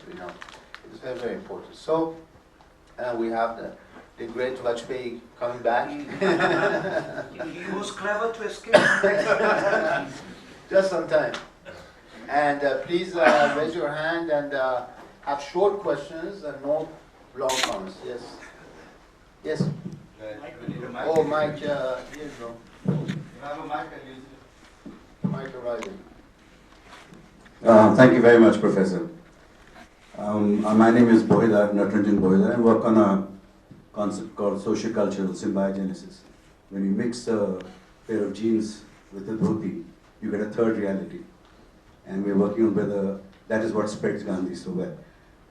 [SPEAKER 3] It's very, very important. So we have the the great Vajpayee coming back.
[SPEAKER 2] He was clever to escape.
[SPEAKER 3] Just on time. And please raise your hand and have short questions and no long comments. Yes. Yes. Oh, Mike, here you go. Mike arriving.
[SPEAKER 4] Thank you very much, Professor. My name is Bohila, Natranjan Bohila. I work on a concept called sociocultural symbiogenesis. When you mix a pair of jeans with a dhoti, you get a third reality. And we're working on whether that is what spreads Gandhi so well.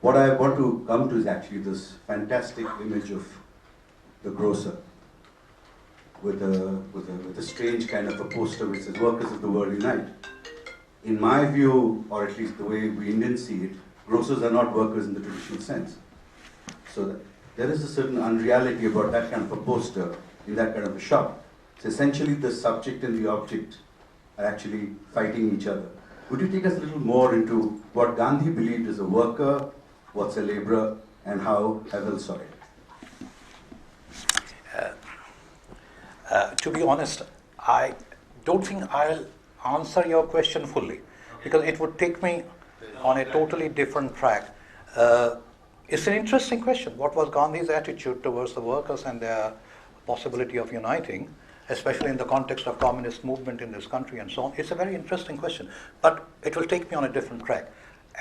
[SPEAKER 4] What I want to come to is actually this fantastic image of the grocer with a strange kind of a poster which says, "Workers of the world unite." In my view, or at least the way we Indians see it, grocers are not workers in the traditional sense. So there is a certain unreality about that kind of a poster in that kind of a shop. So essentially the subject and the object are actually fighting each other. Would you take us a little more into what Gandhi believed is a worker, what's a laborer, and how HAVEL'S saw it?
[SPEAKER 2] To be honest, I don't think I'll answer your question fully because it would take me on a totally different track. It's an interesting question. What was Gandhi's attitude towards the workers and their possibility of uniting, especially in the context of communist movement in this country and so on? It's a very interesting question, but it will take me on a different track.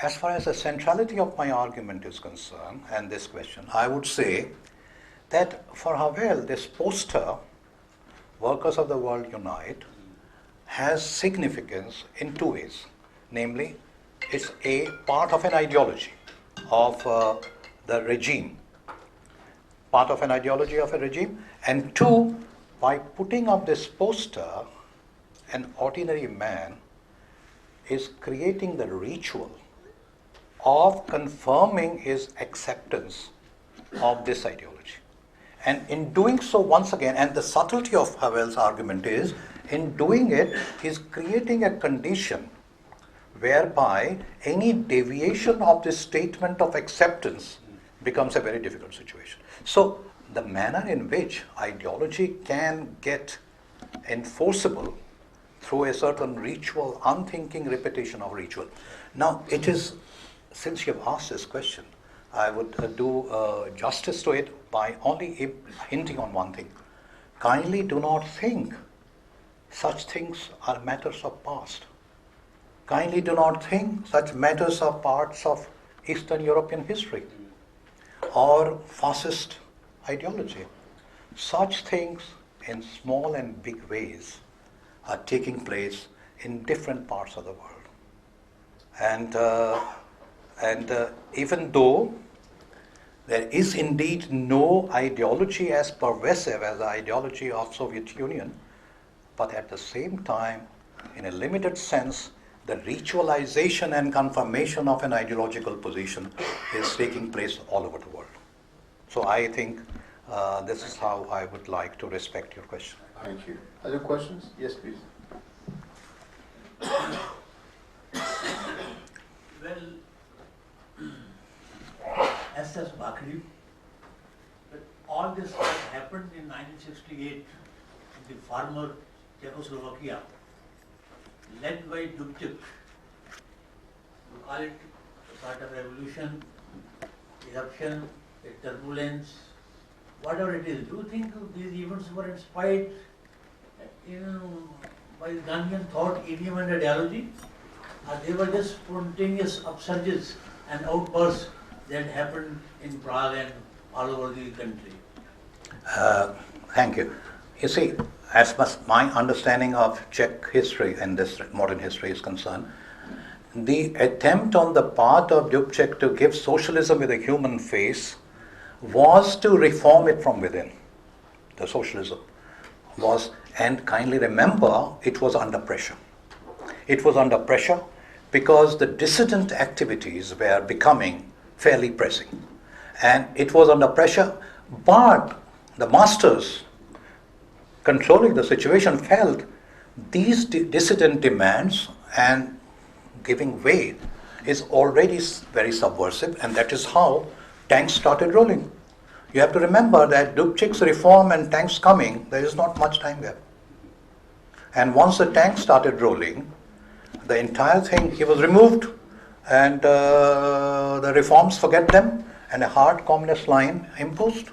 [SPEAKER 2] As far as the centrality of my argument is concerned and this question, I would say that for Havel, this poster, Workers of the World Unite, has significance in two ways. Namely, it's a part of an ideology of the regime, part of an ideology of a regime, and two, by putting up this poster, an ordinary man is creating the ritual of confirming his acceptance of this ideology. And in doing so, once again, and the subtlety of Havel's argument is, in doing it, he's creating a condition whereby any deviation of this statement of acceptance becomes a very difficult situation. So the manner in which ideology can get enforceable through a certain ritual, unthinking repetition of ritual. Now it is, since you have asked this question, I would do justice to it by only hinting on one thing. Kindly do not think such things are matters of past. Kindly do not think such matters are parts of Eastern European history or fascist ideology. Such things in small and big ways are taking place in different parts of the world. And even though there is indeed no ideology as pervasive as the ideology of Soviet Union, but at the same time, in a limited sense, the ritualization and confirmation of an ideological position is taking place all over the world. So I think this is how I would like to respect your question.
[SPEAKER 3] Thank you. Other questions? Yes, please.
[SPEAKER 5] Well, as says VACLAV, but all this has happened in 1968 in the former Czechoslovakia, led by Dubček. You call it a sort of revolution, eruption, a turbulence, whatever it is. Do you think these events were inspired by the Gandhian thought, idiom and ideology? Or they were just spontaneous upsurges and outbursts that happened in Prague and all over the country?
[SPEAKER 2] Thank you. You see, as far as my understanding of Czech history and this modern history is concerned, the attempt on the part of Dubček to give socialism with a human face was to reform it from within. The socialism was, and kindly remember, it was under pressure. It was under pressure because the dissident activities were becoming fairly pressing. And it was under pressure, but the masters controlling the situation felt these dissident demands and giving way is already very subversive, and that is how tanks started rolling. You have to remember that Dubček's reform and tanks coming, there is not much time gap. And once the tanks started rolling, the entire thing, he was removed, and the reforms, forget them, and a hard communist line imposed.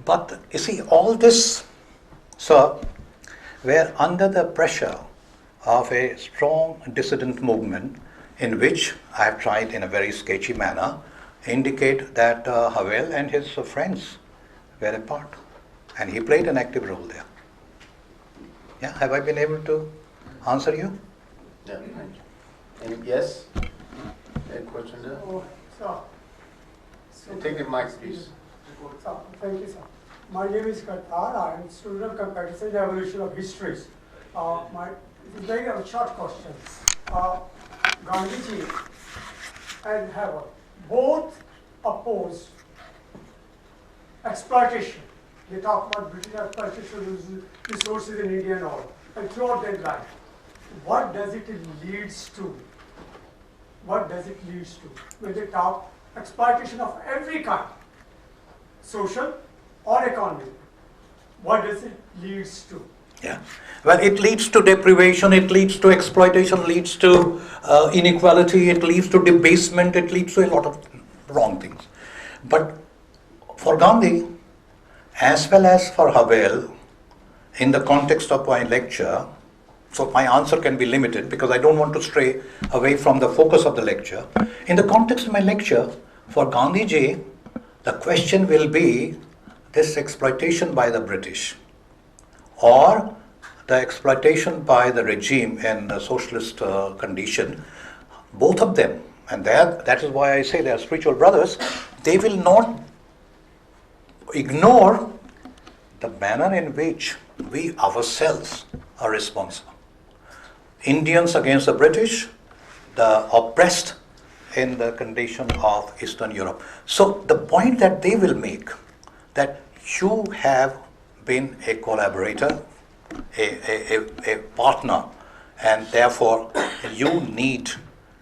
[SPEAKER 2] But you see, all this, sir, were under the pressure of a strong dissident movement in which I have tried in a very sketchy manner indicate that Havel and his friends were a part, and he played an active role there. Yeah, have I been able to answer you?
[SPEAKER 3] Yeah, thank you. Any, yes? Any question there?
[SPEAKER 6] Oh, sir.
[SPEAKER 3] Take the mic, please.
[SPEAKER 6] Sir, thank you, sir. My name is Katar. I am student of competition and evolution of histories. It is very a short question. Gandhiji and Havel both oppose exploitation. They talk about British exploitation of resources in India and all, and throughout their life. What does it leads to? What does it leads to when they talk exploitation of every kind, social or economic? What does it leads to?
[SPEAKER 2] Yeah. Well, it leads to deprivation, it leads to exploitation, leads to inequality, it leads to debasement, it leads to a lot of wrong things. But for Gandhi, as well as for Havel, in the context of my lecture, so my answer can be limited because I don't want to stray away from the focus of the lecture. In the context of my lecture, for Gandhiji, the question will be this exploitation by the British or the exploitation by the regime in the socialist condition, both of them, and that is why I say they are spiritual brothers, they will not ignore the manner in which we ourselves are responsible. Indians against the British, the oppressed in the condition of Eastern Europe. So the point that they will make, that you have been a collaborator, a partner, and therefore you need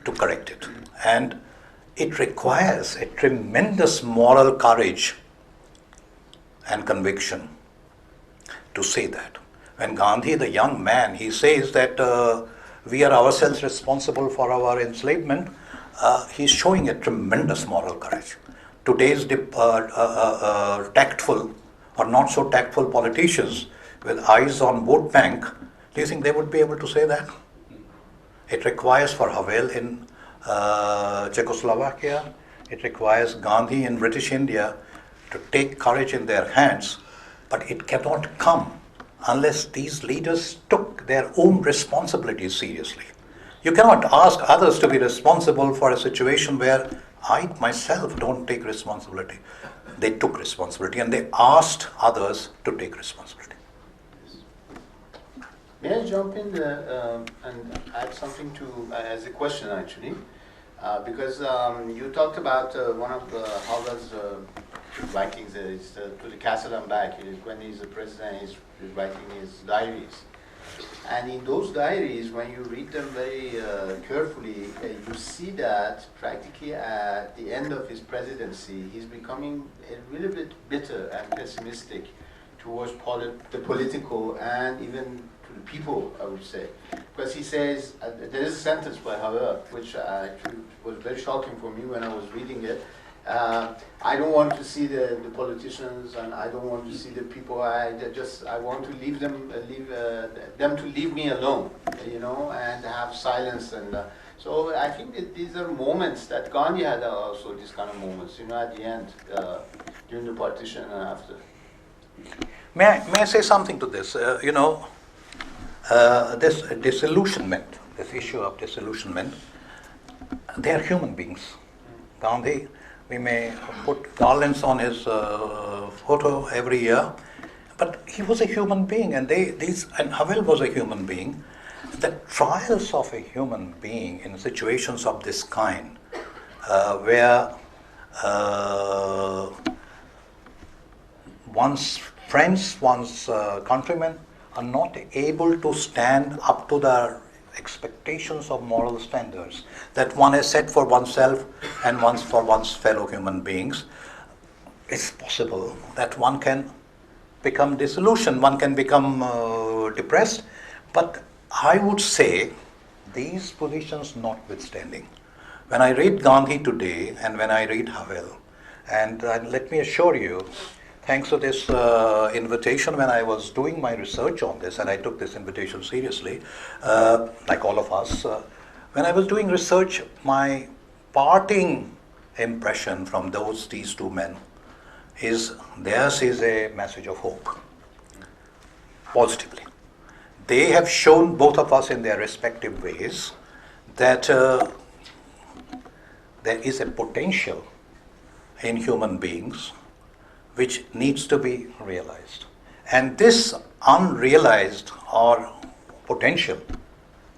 [SPEAKER 2] to correct it. And it requires a tremendous moral courage and conviction to say that. When Gandhi, the young man, he says that we are ourselves responsible for our enslavement, he's showing a tremendous moral courage. Today's tactful or not so tactful politicians with eyes on vote bank, do you think they would be able to say that? It requires for Havel in Czechoslovakia, it requires Gandhi in British India to take courage in their hands, but it cannot come unless these leaders took their own responsibilities seriously. You cannot ask others to be responsible for a situation where I myself don't take responsibility. They took responsibility and they asked others to take responsibility.
[SPEAKER 3] May I jump in and add something to, as a question actually? Because you talked about one of Havel's writings, To the Castle and Back. When he's the president, he's writing his diaries. And in those diaries, when you read them very carefully, you see that practically at the end of his presidency, he's becoming a little bit bitter and pessimistic towards the political and even to the people, I would say. Because he says, there is a sentence by Havel, which actually was very shocking for me when I was reading it. I don't want to see the politicians, and I don't want to see the people. I want to leave them to leave me alone, and have silence. And so I think that these are moments that Gandhi had also, these kind of moments, at the end, during the partition and after.
[SPEAKER 2] May I say something to this? This disillusionment, this issue of disillusionment, they are human beings. Gandhi, we may put garlands on his photo every year, but he was a human being, and Havel was a human being. The trials of a human being in situations of this kind, where one's friends, one's countrymen are not able to stand up to the expectations of moral standards that one has set for oneself and for one's fellow human beings. it's possible that one can become disillusioned, one can become depressed. But I would say, these positions notwithstanding, when I read Gandhi today and when I read Havel, and let me assure you, thanks to this invitation, when I was doing my research on this, and I took this invitation seriously, like all of us, when I was doing research, my parting impression from these two men is theirs is a message of hope, positively. They have shown, both of us in their respective ways, that there is a potential in human beings which needs to be realized. And this unrealized or potential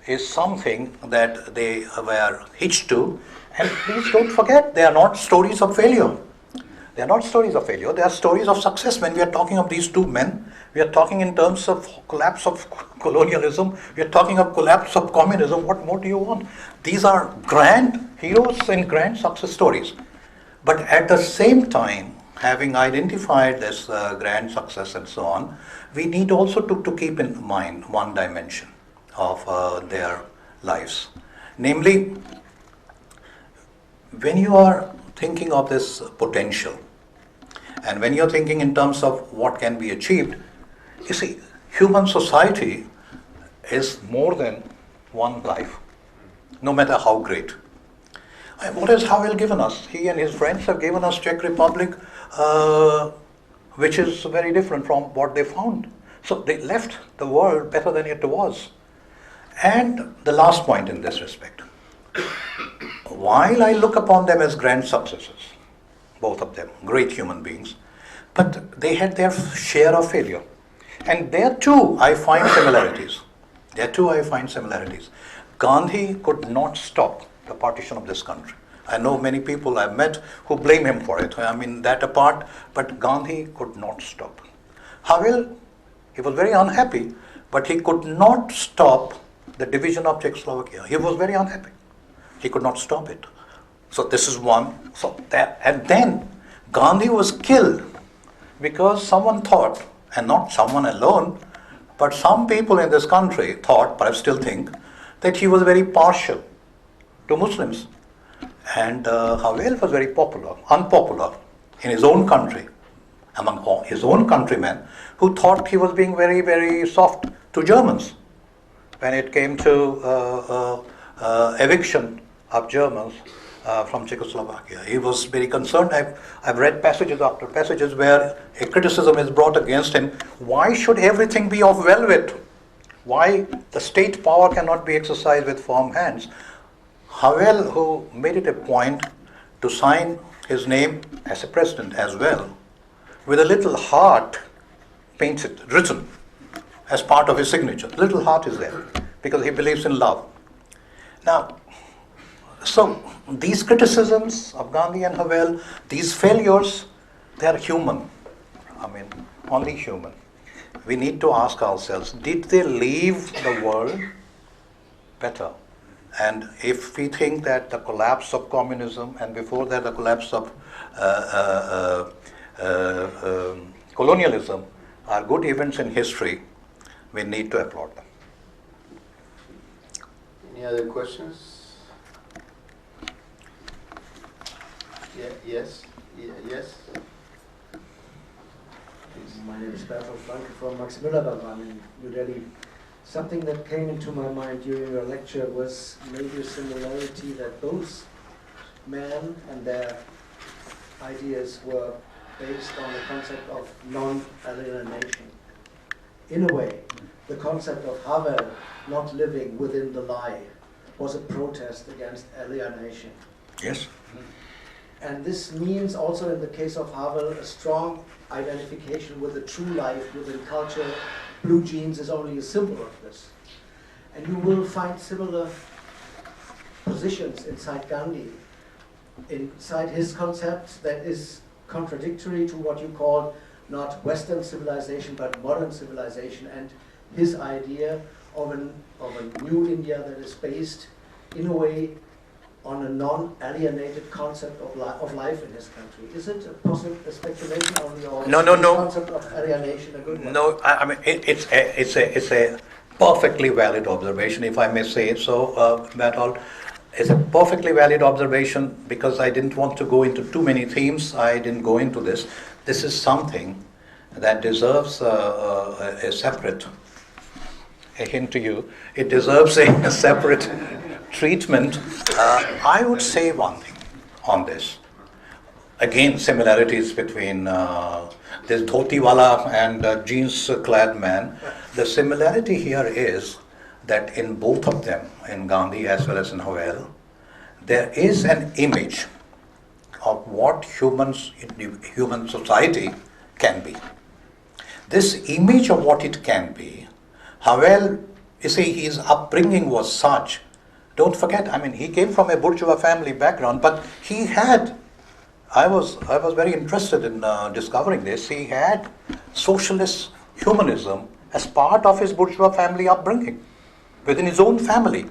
[SPEAKER 2] is something that they were hitched to. And please don't forget, they are not stories of failure. They are not stories of failure, they are stories of success. When we are talking of these two men, we are talking in terms of collapse of colonialism, we are talking of collapse of communism. What more do you want? These are grand heroes and grand success stories. But at the same time, having identified this grand success and so on, we need also to keep in mind one dimension of their lives. Namely, when you are thinking of this potential, and when you're thinking in terms of what can be achieved, you see, human society is more than one life, no matter how great. And what has Havel given us? He and his friends have given us Czech Republic, which is very different from what they found. So they left the world better than it was. And the last point in this respect, while I look upon them as grand successes, both of them, great human beings, but they had their share of failure. And there too I find similarities. Gandhi could not stop the partition of this country. I know many people I've met who blame him for it. I mean, that apart, but Gandhi could not stop. Havel, he was very unhappy, but he could not stop the division of Czechoslovakia. He was very unhappy. He could not stop it. So this is one. And then Gandhi was killed because someone thought, and not someone alone, but some people in this country thought, but I still think, that he was very partial to Muslims. And Havel was very unpopular in his own country, among his own countrymen, who thought he was being very, very soft to Germans when it came to eviction of Germans from Czechoslovakia. He was very concerned. I've read passages after passages where a criticism is brought against him. Why should everything be of velvet? Why the state power cannot be exercised with firm hands? Havel, who made it a point to sign his name as a president as well, with a little heart written as part of his signature. Little heart is there because he believes in love. Now, so these criticisms of Gandhi and Havel, these failures, they are human. I mean, only human. We need to ask ourselves, did they leave the world better? And if we think that the collapse of communism and before that the collapse of colonialism are good events in history, we need to applaud them.
[SPEAKER 3] Any other questions? Yes? Yes?
[SPEAKER 7] My name is Bertolt Franke from Max Müller in New Delhi. Something that came into my mind during your lecture was maybe a similarity that both men and their ideas were based on the concept of non-alienation. In a way, the concept of Havel not living within the lie was a protest against alienation.
[SPEAKER 2] Yes.
[SPEAKER 7] And this means also in the case of Havel a strong identification with the true life within culture. Blue jeans is only a symbol of this. And you will find similar positions inside Gandhi, inside his concept that is contradictory to what you call not Western civilization but modern civilization, and his idea of a new India that is based in a way on a non-alienated concept of life in his country. Is it a speculation only, or
[SPEAKER 2] No,
[SPEAKER 7] is
[SPEAKER 2] no,
[SPEAKER 7] the
[SPEAKER 2] no.
[SPEAKER 7] concept of alienation a good one?
[SPEAKER 2] No, I mean, it's a perfectly valid observation, if I may say so, Matt. It's a perfectly valid observation because I didn't want to go into too many themes. I didn't go into this. This is something that deserves a separate, a hint to you, it deserves a separate treatment. I would say one thing on this. Again, similarities between this dhoti-wala and jeans-clad man. The similarity here is that in both of them, in Gandhi as well as in Havel, there is an image of what human society can be. This image of what it can be, Havel, you see, his upbringing was such. Don't forget, I mean, he came from a bourgeois family background, but he had, I was very interested in discovering this, he had socialist humanism as part of his bourgeois family upbringing, within his own family.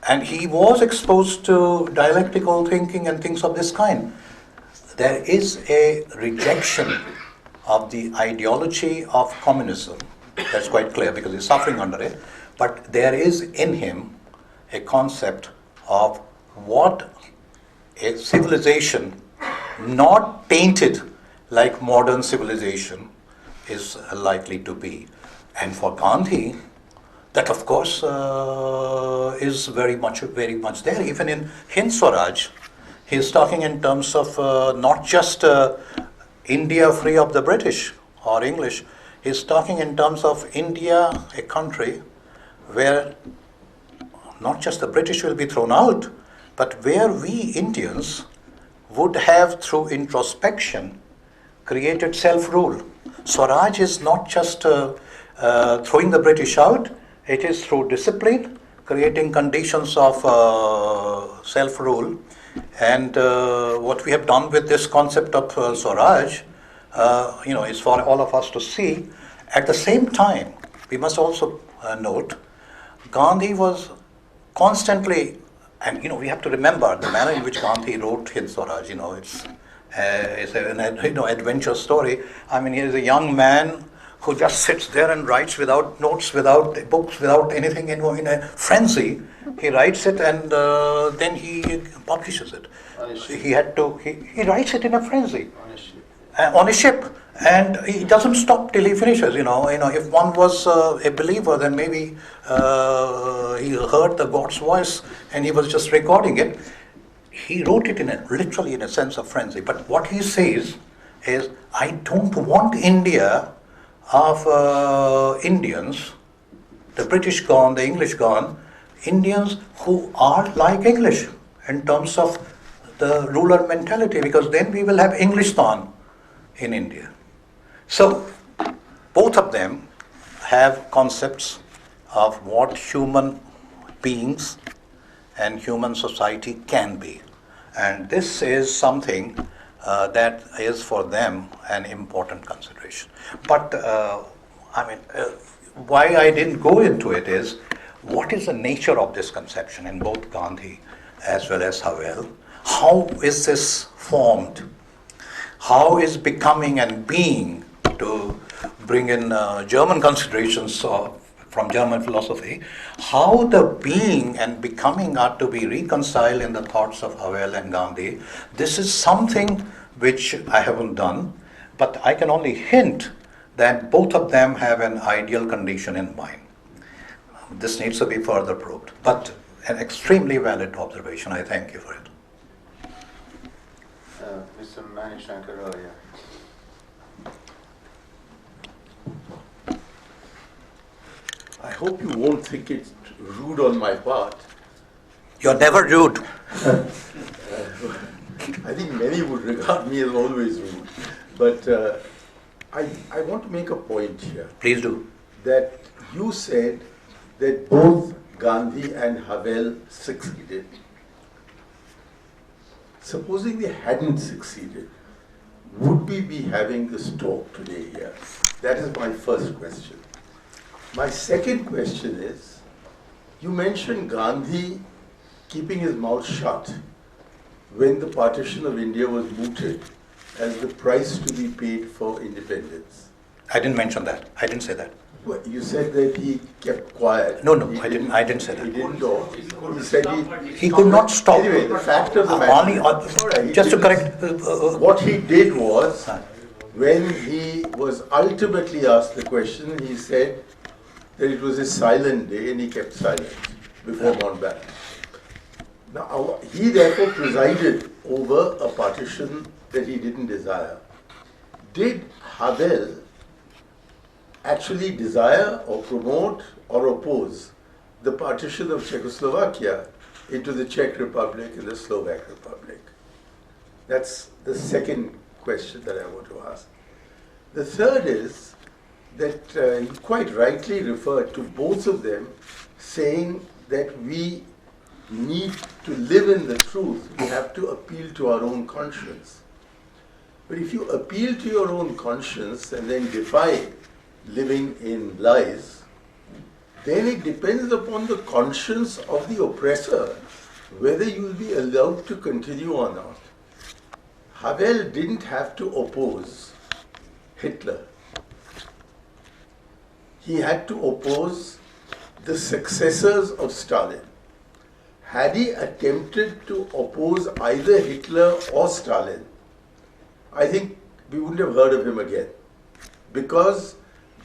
[SPEAKER 2] And he was exposed to dialectical thinking and things of this kind. There is a rejection of the ideology of communism. That's quite clear because he's suffering under it. But there is in him a concept of what a civilization not tainted like modern civilization is likely to be. And for Gandhi, that of course is very much there. Even in Hind Swaraj, he's talking in terms of not just India free of the British or English. He's talking in terms of India, a country where not just the British will be thrown out, but where we Indians would have, through introspection, created self-rule. Swaraj is not just throwing the British out, it is through discipline, creating conditions of self-rule. And what we have done with this concept of Swaraj, is for all of us to see. At the same time, we must also note, Gandhi was constantly, and we have to remember the manner in which Gandhi wrote Hind Swaraj. It's an adventure story. I mean, he is a young man who just sits there and writes without notes, without books, without anything, in a frenzy. He writes it and then he publishes it. He writes it in a frenzy. On a ship. And he doesn't stop till he finishes. If one was a believer, then maybe he heard the God's voice and he was just recording it. He wrote it literally in a sense of frenzy. But what he says is, I don't want India of Indians, the British gone, the English gone, Indians who are like English in terms of the ruler mentality, because then we will have Englistan in India. So, both of them have concepts of what human beings and human society can be. And this is something that is for them an important consideration. But, why I didn't go into it is, what is the nature of this conception in both Gandhi as well as Havel? How is this formed? How is becoming and being, to bring in German considerations from German philosophy, how the being and becoming are to be reconciled in the thoughts of Havel and Gandhi? This is something which I haven't done, but I can only hint that both of them have an ideal condition in mind. This needs to be further probed, but an extremely valid observation. I thank you for it.
[SPEAKER 3] Mr. Manishankar earlier.
[SPEAKER 8] I hope you won't think it's rude on my part.
[SPEAKER 2] You're never rude.
[SPEAKER 8] I think many would regard me as always rude. But I want to make a point here.
[SPEAKER 2] Please do.
[SPEAKER 8] That you said that both Gandhi and Havel succeeded. Supposing they hadn't succeeded, would we be having this talk today here? That is my first question. My second question is, you mentioned Gandhi keeping his mouth shut when the partition of India was mooted as the price to be paid for independence?
[SPEAKER 2] I didn't mention that. I didn't say that.
[SPEAKER 8] Well, you said that he kept quiet.
[SPEAKER 2] No, I didn't say that.
[SPEAKER 8] He didn't talk. He said
[SPEAKER 2] He could not stop.
[SPEAKER 8] Anyway, the fact of the matter. Alright,
[SPEAKER 2] Just to
[SPEAKER 8] he
[SPEAKER 2] correct.
[SPEAKER 8] what he did was, when he was ultimately asked the question, he said that it was a silent day and he kept silent before Mountbatten. Now, he therefore presided over a partition that he didn't desire. Did Havel actually desire or promote or oppose the partition of Czechoslovakia into the Czech Republic and the Slovak Republic? That's the second question that I want to ask. The third is that you quite rightly referred to both of them, saying that we need to live in the truth, we have to appeal to our own conscience. But if you appeal to your own conscience and then defy living in lies, then it depends upon the conscience of the oppressor whether you will be allowed to continue or not. Havel didn't have to oppose Hitler. He had to oppose the successors of Stalin. Had he attempted to oppose either Hitler or Stalin, I think we wouldn't have heard of him again, because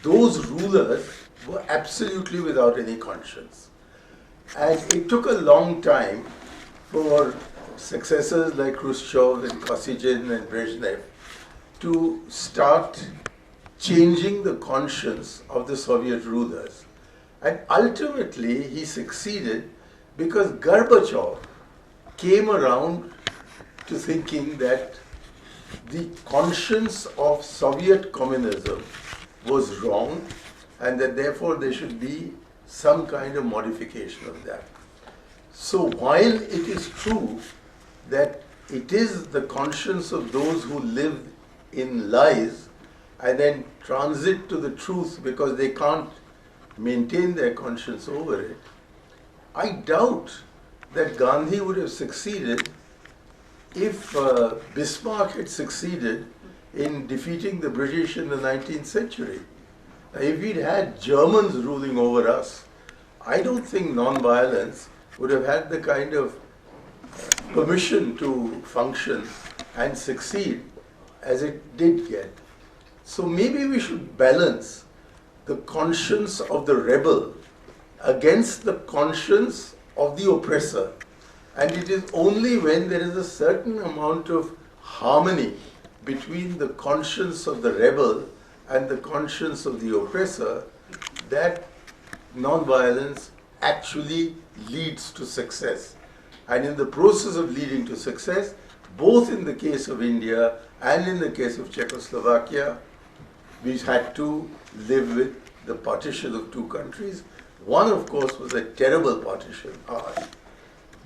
[SPEAKER 8] those rulers were absolutely without any conscience. And it took a long time for successors like Khrushchev and Kosygin and Brezhnev to start changing the conscience of the Soviet rulers. And ultimately he succeeded because Gorbachev came around to thinking that the conscience of Soviet communism was wrong and that therefore there should be some kind of modification of that. So while it is true that it is the conscience of those who live in lies and then transit to the truth because they can't maintain their conscience over it, I doubt that Gandhi would have succeeded if Bismarck had succeeded in defeating the British in the 19th century. Now, if we'd had Germans ruling over us, I don't think non-violence would have had the kind of permission to function and succeed as it did get. So maybe we should balance the conscience of the rebel against the conscience of the oppressor. And it is only when there is a certain amount of harmony between the conscience of the rebel and the conscience of the oppressor that non-violence actually leads to success. And in the process of leading to success, both in the case of India and in the case of Czechoslovakia, we had to live with the partition of two countries. One, of course, was a terrible partition, hard.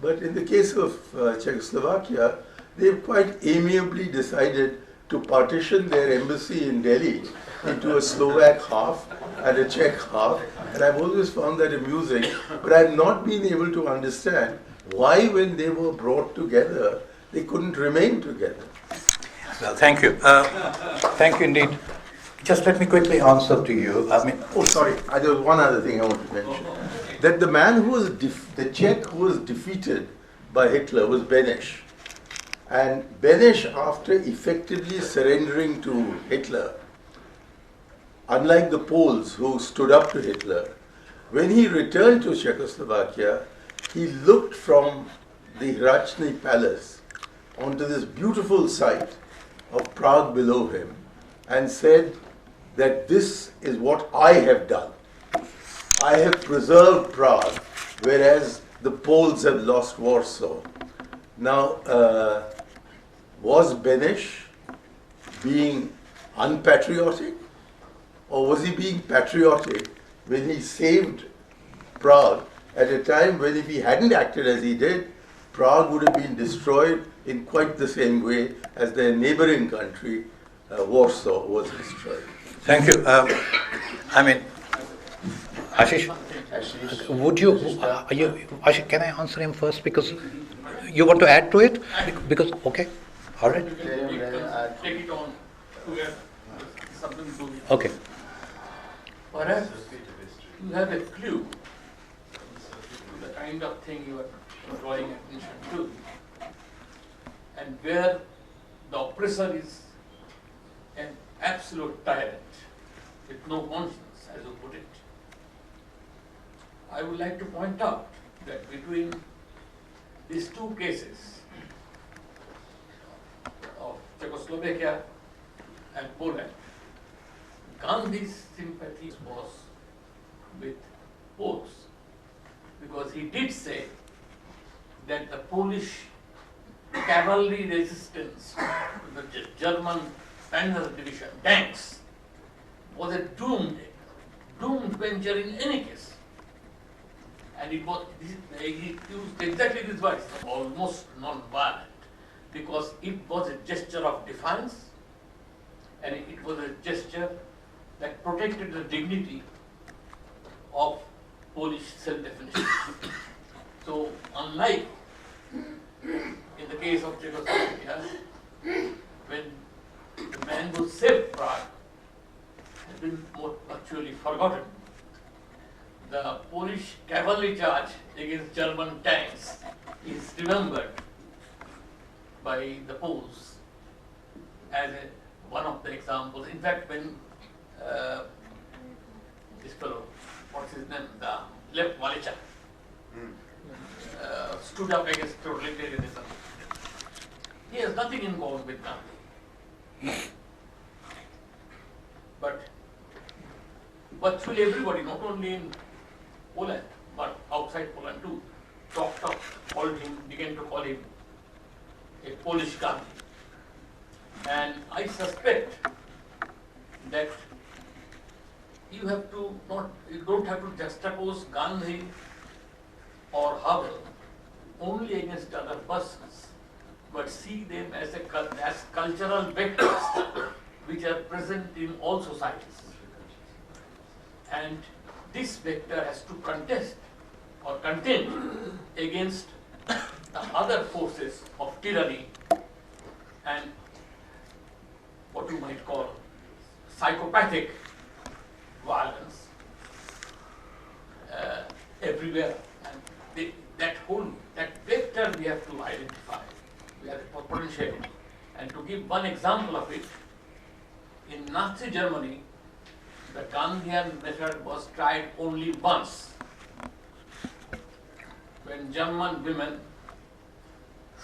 [SPEAKER 8] But in the case of Czechoslovakia, they've quite amiably decided to partition their embassy in Delhi into a Slovak half and a Czech half. And I've always found that amusing, but I've not been able to understand why, when they were brought together, they couldn't remain together.
[SPEAKER 2] Well, thank you. Thank you indeed. Just let me quickly answer to you.
[SPEAKER 8] Oh, sorry. There was one other thing I want to mention. That the man who was, the Czech who was defeated by Hitler was Beneš. And Beneš, after effectively surrendering to Hitler, unlike the Poles who stood up to Hitler, when he returned to Czechoslovakia, he looked from the Hrachny Palace onto this beautiful sight of Prague below him and said that this is what I have done. I have preserved Prague, whereas the Poles have lost Warsaw. Now, was Beneš being unpatriotic, or was he being patriotic when he saved Prague at a time when, if he hadn't acted as he did, Prague would have been destroyed in quite the same way as their neighboring country, Warsaw, was destroyed?
[SPEAKER 2] Thank you. Ashish?
[SPEAKER 3] Ashish,
[SPEAKER 2] Would you, can I answer him first because you want to add to it? Because, okay, all right,
[SPEAKER 9] Take it on together. Something to
[SPEAKER 2] okay.
[SPEAKER 9] perhaps you have a clue to the kind of thing you are drawing attention to, and where the oppressor is an absolute tyrant with no conscience, as you put it. I would like to point out that between these two cases of Czechoslovakia and Poland, Gandhi's sympathy was with Poles, because he did say that the Polish cavalry resistance to the German Panzer Division tanks was a doomed venture in any case. And it was, he used exactly this word, almost non-violent, because it was a gesture of defiance, and it was a gesture that protected the dignity of Polish self-definition. So, unlike in the case of Czechoslovakia, when the man who saved Prague has been more virtually forgotten, the Polish cavalry charge against German tanks is remembered by the Poles as one of the examples. In fact, when this fellow, what's his name, the Lech Walesa, stood up against totalitarianism, he has nothing in common with Gandhi. But virtually everybody, not only in Poland, but outside Poland too, talked up, began to call him a Polish Gandhi. And I suspect that you don't have to juxtapose Gandhi or Havel only against other persons, but see them as cultural vectors which are present in all societies. And this vector has to contest or contend against the other forces of tyranny and what you might call psychopathic violence everywhere. And that vector we have to identify, we have to potentiate it. And to give one example of it, in Nazi Germany, the Gandhian method was tried only once, when German women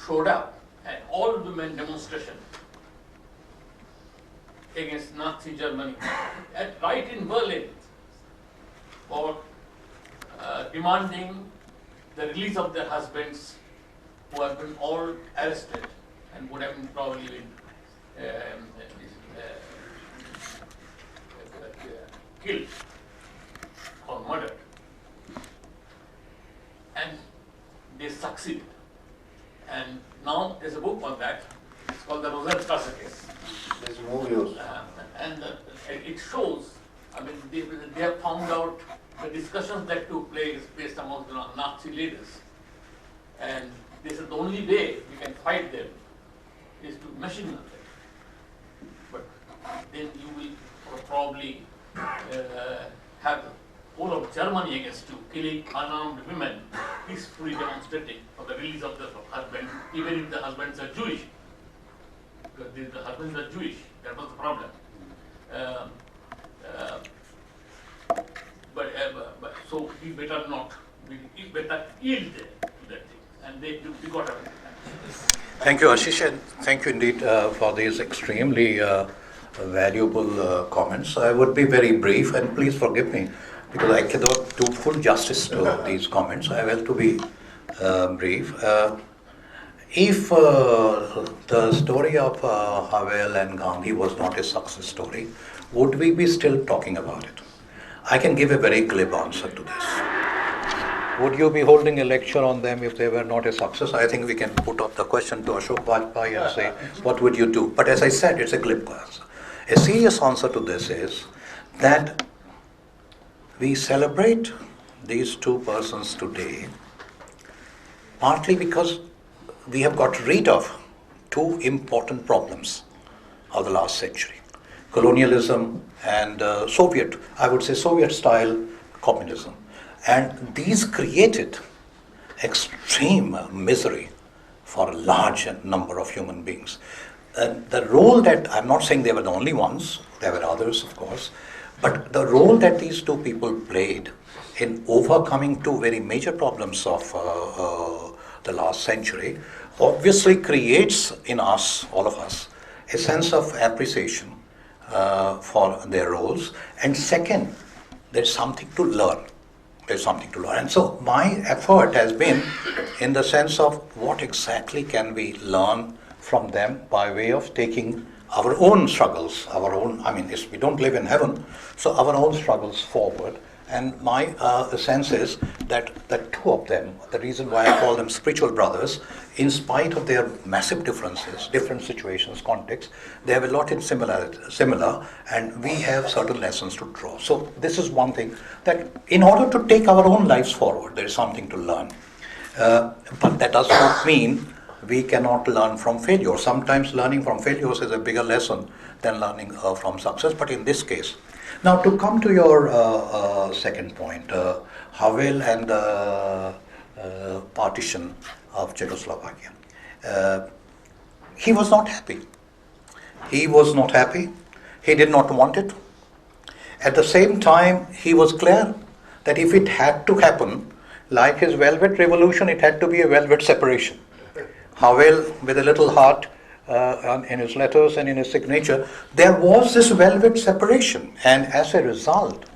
[SPEAKER 9] showed up at all-women demonstration against Nazi Germany, right in Berlin, for demanding the release of their husbands who have been all arrested and would have been probably been killed or murdered. And they succeeded. And now there's a book on that. It's called the Rosenstrasse case.
[SPEAKER 3] there's a movie also.
[SPEAKER 9] And it shows, I mean, they have found out the discussions that took place based among the Nazi leaders. And they said the only way we can fight them is to machine gun them. But then you will probably have the whole of Germany against you, killing unarmed women, peacefully demonstrating for the release of the husband, even if the husbands are Jewish. Because the husbands are Jewish, that was the problem. But so we better not, we better yield to that thing. And we got everything.
[SPEAKER 2] Thank you, Ashish, and thank you indeed for these extremely valuable comments. I would be very brief, and please forgive me because I cannot do full justice to these comments. I will to be brief. If the story of Havel and Gandhi was not a success story, would we be still talking about it? I can give a very glib answer to this. Would you be holding a lecture on them if they were not a success? I think we can put up the question to Ashok Vajpayee and say, what would you do? But as I said, it's a glib answer. A serious answer to this is that we celebrate these two persons today, partly because we have got rid of two important problems of the last century: colonialism and I would say Soviet-style communism. And these created extreme misery for a large number of human beings. The role that, I'm not saying they were the only ones, there were others of course, but the role that these two people played in overcoming two very major problems of the last century obviously creates in us, all of us, a sense of appreciation for their roles. And second, there's something to learn. There's something to learn. And so my effort has been in the sense of what exactly can we learn from them by way of taking our own struggles, we don't live in heaven, so our own struggles forward. And my sense is that the two of them, the reason why I call them spiritual brothers, in spite of their massive differences, different situations, contexts, they have a lot in similar, and we have certain lessons to draw. So this is one thing, that in order to take our own lives forward, there is something to learn. But that does not mean we cannot learn from failure. Sometimes learning from failures is a bigger lesson than learning from success, but in this case. Now, to come to your second point, Havel and the partition of Czechoslovakia. He was not happy. He was not happy. He did not want it. At the same time, he was clear that if it had to happen, like his velvet revolution, it had to be a velvet separation. Havel, with a little heart, in his letters and in his signature, there was this velvet separation, and as a result,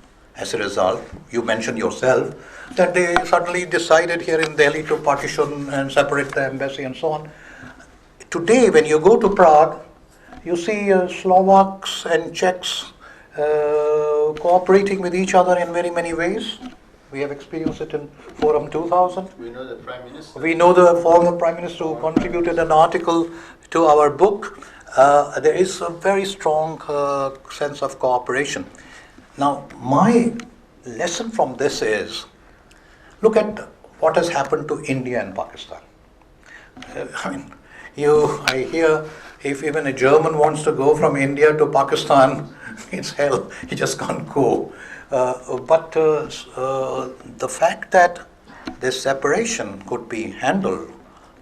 [SPEAKER 2] you mentioned yourself that they suddenly decided here in Delhi to partition and separate the embassy and so on. Today, when you go to Prague, you see Slovaks and Czechs cooperating with each other in very many ways. We have experienced it in Forum 2000.
[SPEAKER 3] We know the Prime Minister.
[SPEAKER 2] We know the former Prime Minister who contributed an article to our book. There is a very strong sense of cooperation. Now, my lesson from this is, look at what has happened to India and Pakistan. I hear if even a German wants to go from India to Pakistan, it's hell, he just can't go. But the fact that this separation could be handled,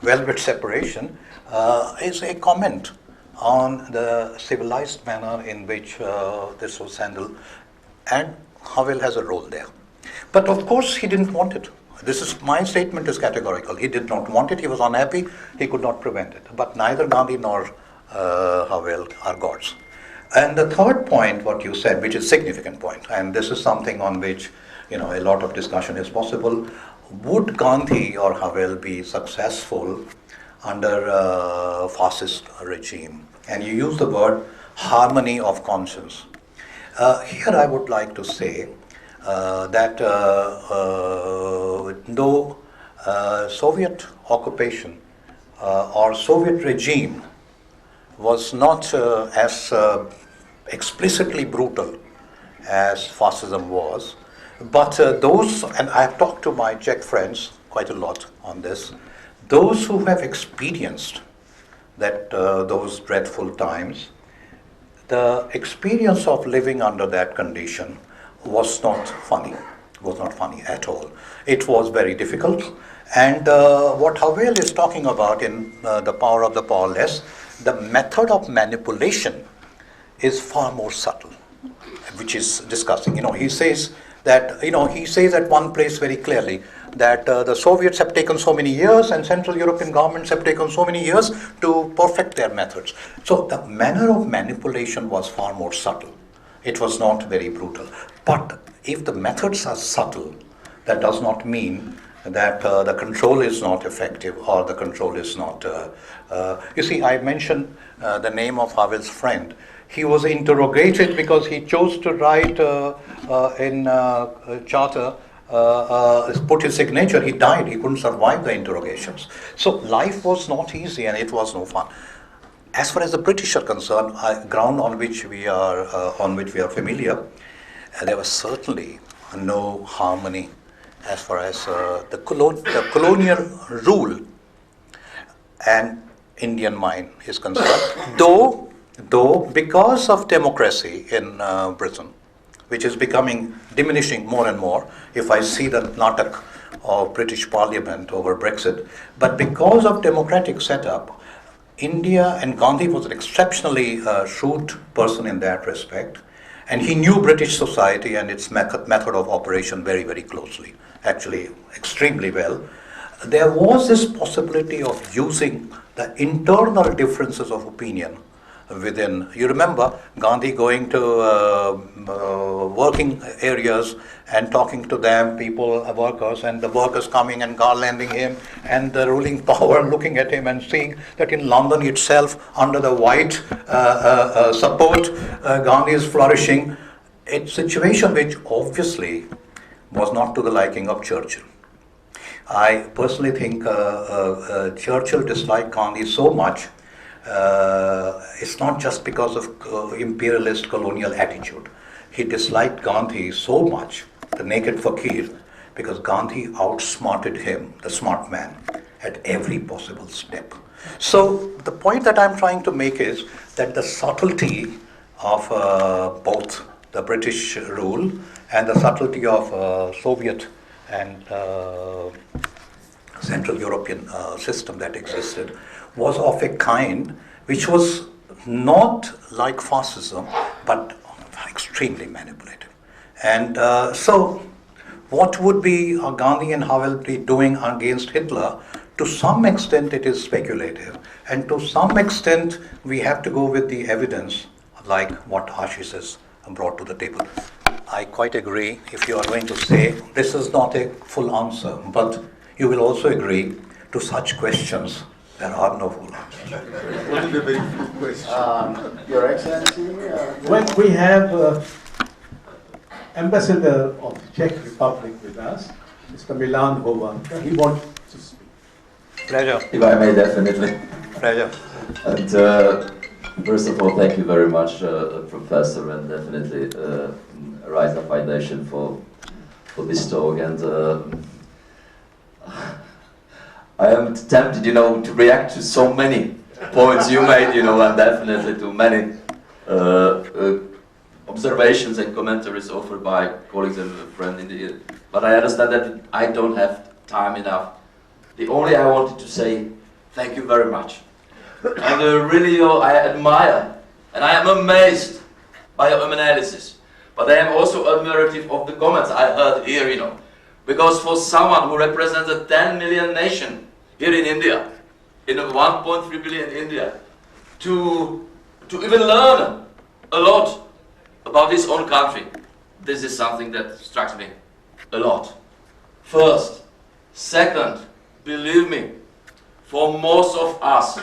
[SPEAKER 2] velvet separation, is a comment on the civilized manner in which this was handled, and Havel has a role there. But of course he didn't want it. My statement is categorical. He did not want it, he was unhappy, he could not prevent it. But neither Gandhi nor Havel are gods. And the third point, what you said, which is a significant point, and this is something on which a lot of discussion is possible. Would Gandhi or Havel be successful under a fascist regime? And you use the word harmony of conscience. Here I would like to say that though Soviet occupation or Soviet regime was not as explicitly brutal as fascism was, but those, and I have talked to my Czech friends quite a lot on this, those who have experienced that those dreadful times, the experience of living under that condition was not funny at all. It was very difficult, and what Havel is talking about in The Power of the Powerless, the method of manipulation is far more subtle, which is discussing. He says at one place very clearly that the Soviets have taken so many years and Central European governments have taken so many years to perfect their methods. So the manner of manipulation was far more subtle. It was not very brutal. But if the methods are subtle, that does not mean that the control is not effective or the control is not... you see, I mentioned the name of Havel's friend. He was interrogated because he chose to write in charter, put his signature. He died. He couldn't survive the interrogations. So life was not easy and it was no fun. As far as the British are concerned, ground on which we are familiar, there was certainly no harmony as far as the colonial rule and Indian mind is concerned. Though because of democracy in Britain, which is diminishing more and more, if I see the Natak of British Parliament over Brexit, but because of democratic setup, India, and Gandhi was an exceptionally shrewd person in that respect, and he knew British society and its method of operation very, very closely, actually extremely well. There was this possibility of using the internal differences of opinion within. You remember Gandhi going to working areas and talking to them, people, workers, and the workers coming and garlanding him, and the ruling power looking at him and seeing that in London itself, under the white support, Gandhi is flourishing. A situation which obviously was not to the liking of Churchill. I personally think Churchill disliked Gandhi so much. It's not just because of imperialist colonial attitude. He disliked Gandhi so much, the naked fakir, because Gandhi outsmarted him, the smart man, at every possible step. So the point that I'm trying to make is that the subtlety of both the British rule and the subtlety of Soviet and Central European system that existed was of a kind which was not like fascism, but extremely manipulative. And so what would be Gandhi and Havel be doing against Hitler? To some extent it is speculative, and to some extent we have to go with the evidence like what Ashish has brought to the table. I quite agree if you are going to say this is not a full answer, but you will also agree to such questions there are no full answers.
[SPEAKER 8] What is a very few question?
[SPEAKER 3] Your Excellency,
[SPEAKER 10] When we have Ambassador of the Czech Republic with us, Mr. Milan Hovan, he wants to speak.
[SPEAKER 2] Pleasure.
[SPEAKER 11] If I may, definitely.
[SPEAKER 2] Pleasure.
[SPEAKER 11] And first of all, thank you very much, Professor, and definitely Raza Foundation for this talk. And I am tempted, to react to so many points you made, and definitely to many observations and commentaries offered by colleagues and friends in the. But I understand that I don't have time enough. The only I wanted to say, thank you very much. And really, I admire and I am amazed by your analysis. But I am also admirative of the comments I heard here, Because for someone who represents a 10 million nation here in India, in a 1.3 billion India, to even learn a lot about his own country, this is something that strikes me a lot. First. Second, believe me, for most of us,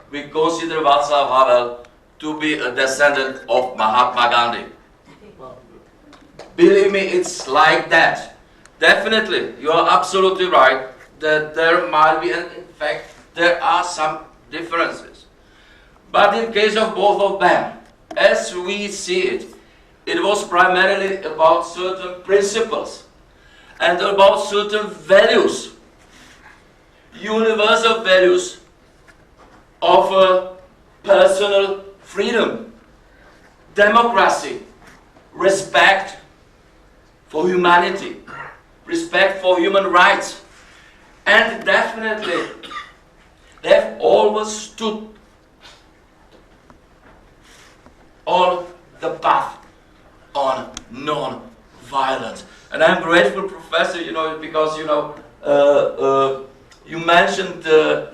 [SPEAKER 11] we consider Václav Havel to be a descendant of Mahatma Gandhi. Believe me, it's like that. Definitely, you are absolutely right that there might be, and in fact, there are some differences. But in case of both of them, as we see it, it was primarily about certain principles and about certain values, universal values of personal freedom, democracy, respect for humanity, respect for human rights. And definitely, they have always stood on the path on non-violence. And I'm grateful, Professor, because, you mentioned, the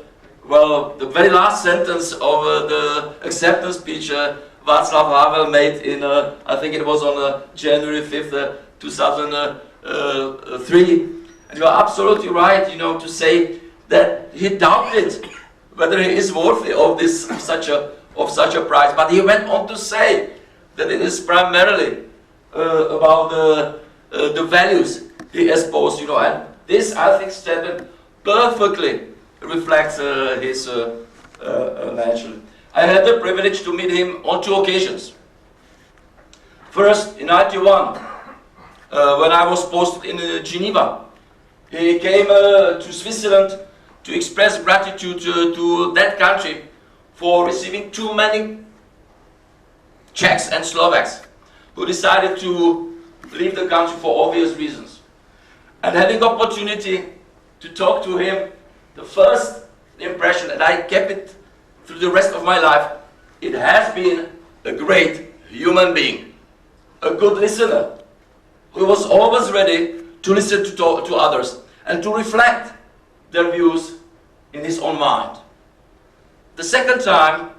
[SPEAKER 11] very last sentence of the acceptance speech Václav Havel made in, I think it was on January 5th, 2003. And you are absolutely right, to say that he doubted whether he is worthy of such a prize. But he went on to say that it is primarily about the values he espoused, and this, I think, statement perfectly reflects his nature. I had the privilege to meet him on 2 occasions. First, in 1991, when I was posted in Geneva He came to Switzerland to express gratitude to that country for receiving too many Czechs and Slovaks who decided to leave the country for obvious reasons. And having opportunity to talk to him, the first impression, and I kept it through the rest of my life, it has been a great human being, a good listener, who was always ready to listen to others and to reflect their views in his own mind. The second time,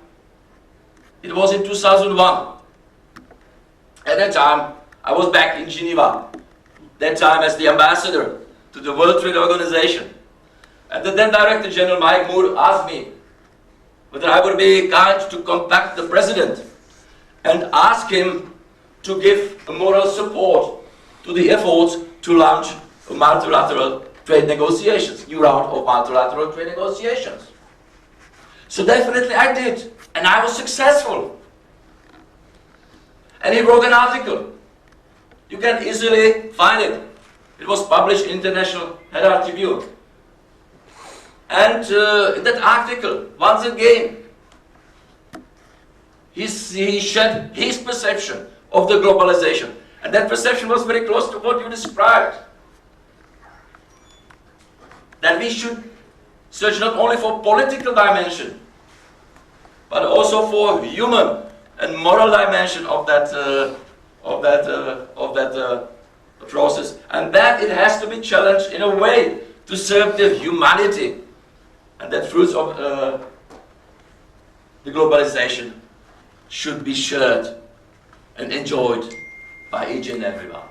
[SPEAKER 11] it was in 2001. At that time, I was back in Geneva, that time as the ambassador to the World Trade Organization. And the then Director General Mike Moore asked me whether I would be kind to contact the President and ask him to give a moral support to the efforts to launch multilateral trade negotiations, new round of multilateral trade negotiations. So definitely I did, and I was successful. And he wrote an article. You can easily find it. It was published in International Herald Tribune. And in that article, once again, he shared his perception of the globalization. And that perception was very close to what you described. That we should search not only for political dimension, but also for human and moral dimension of that process, and that it has to be challenged in a way to serve the humanity, and that fruits of the globalization should be shared and enjoyed by each and everyone.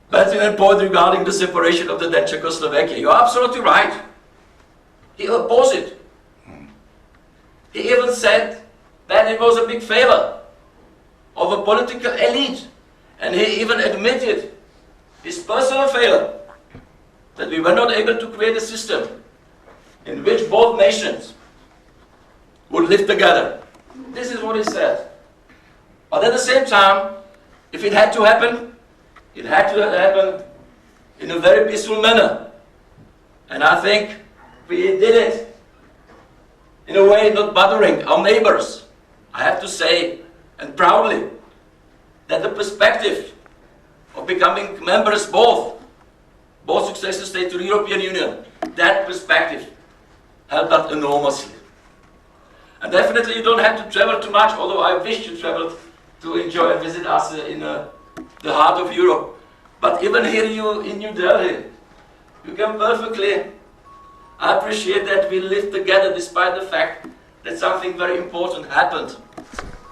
[SPEAKER 11] But in a point regarding the separation of the then Czechoslovakia, you're absolutely right. He opposed it. He even said that it was a big failure of a political elite, and he even admitted his personal failure, that we were not able to create a system in which both nations would live together. This is what he said. But at the same time, if it had to happen, it had to happen in a very peaceful manner. And I think we did it in a way not bothering our neighbors. I have to say, and proudly, that the perspective of becoming members both successor states to the European Union, that perspective helped us enormously. And definitely you don't have to travel too much, although I wish you traveled to enjoy and visit us in the heart of Europe. But even here in New Delhi, you can perfectly appreciate that we live together despite the fact that something very important happened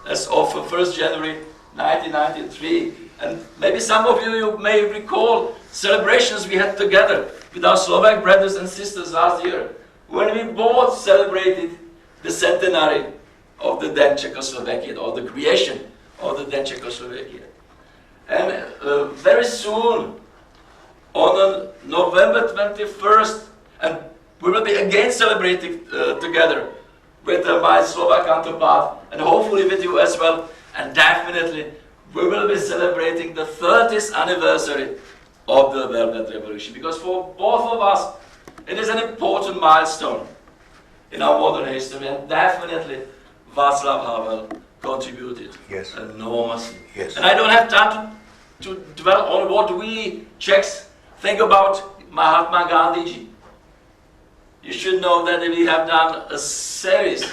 [SPEAKER 11] as of 1st January 1993. And maybe some of you may recall celebrations we had together with our Slovak brothers and sisters last year, when we both celebrated the centenary of the then Czechoslovakia, or the creation of the then Czechoslovakia. And very soon, on November 21st, and we will be again celebrating together with my Slovak counterpart, and hopefully with you as well, and definitely we will be celebrating the 30th anniversary of the Velvet Revolution, because for both of us it is an important milestone in our modern history, and definitely Václav Havel contributed enormously.
[SPEAKER 2] Yes.
[SPEAKER 11] And I don't have time to dwell on what we Czechs think about Mahatma Gandhi. You should know that we have done a series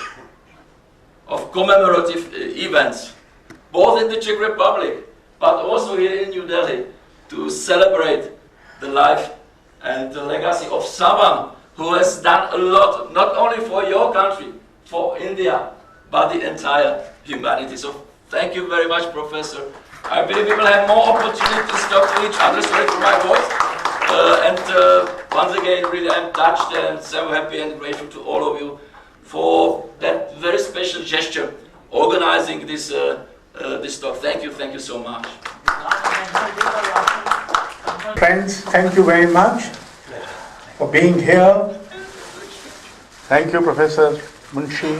[SPEAKER 11] of commemorative events, both in the Czech Republic, but also here in New Delhi, to celebrate the life and the legacy of someone who has done a lot, not only for your country, for India, but the entire humanity. So thank you very much, Professor. I believe we will have more opportunities to talk to each other. Sorry for my voice. Once again, really I'm touched and so happy and grateful to all of you for that very special gesture, organizing this talk. Thank you so much.
[SPEAKER 1] Friends, thank you very much for being here. Thank you, Professor Munshi,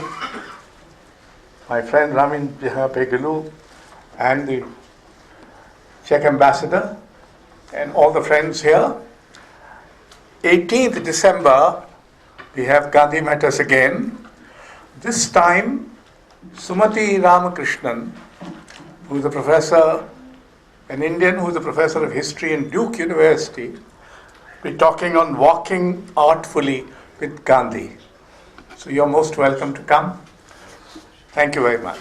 [SPEAKER 1] my friend Ramin Pegulu, and the Czech ambassador, and all the friends here. 18th December, we have Gandhi Matters again. This time, Sumati Ramakrishnan, who is a professor, an Indian who is a professor of history in Duke University, will be talking on walking artfully with Gandhi. So you're most welcome to come. Thank you very much.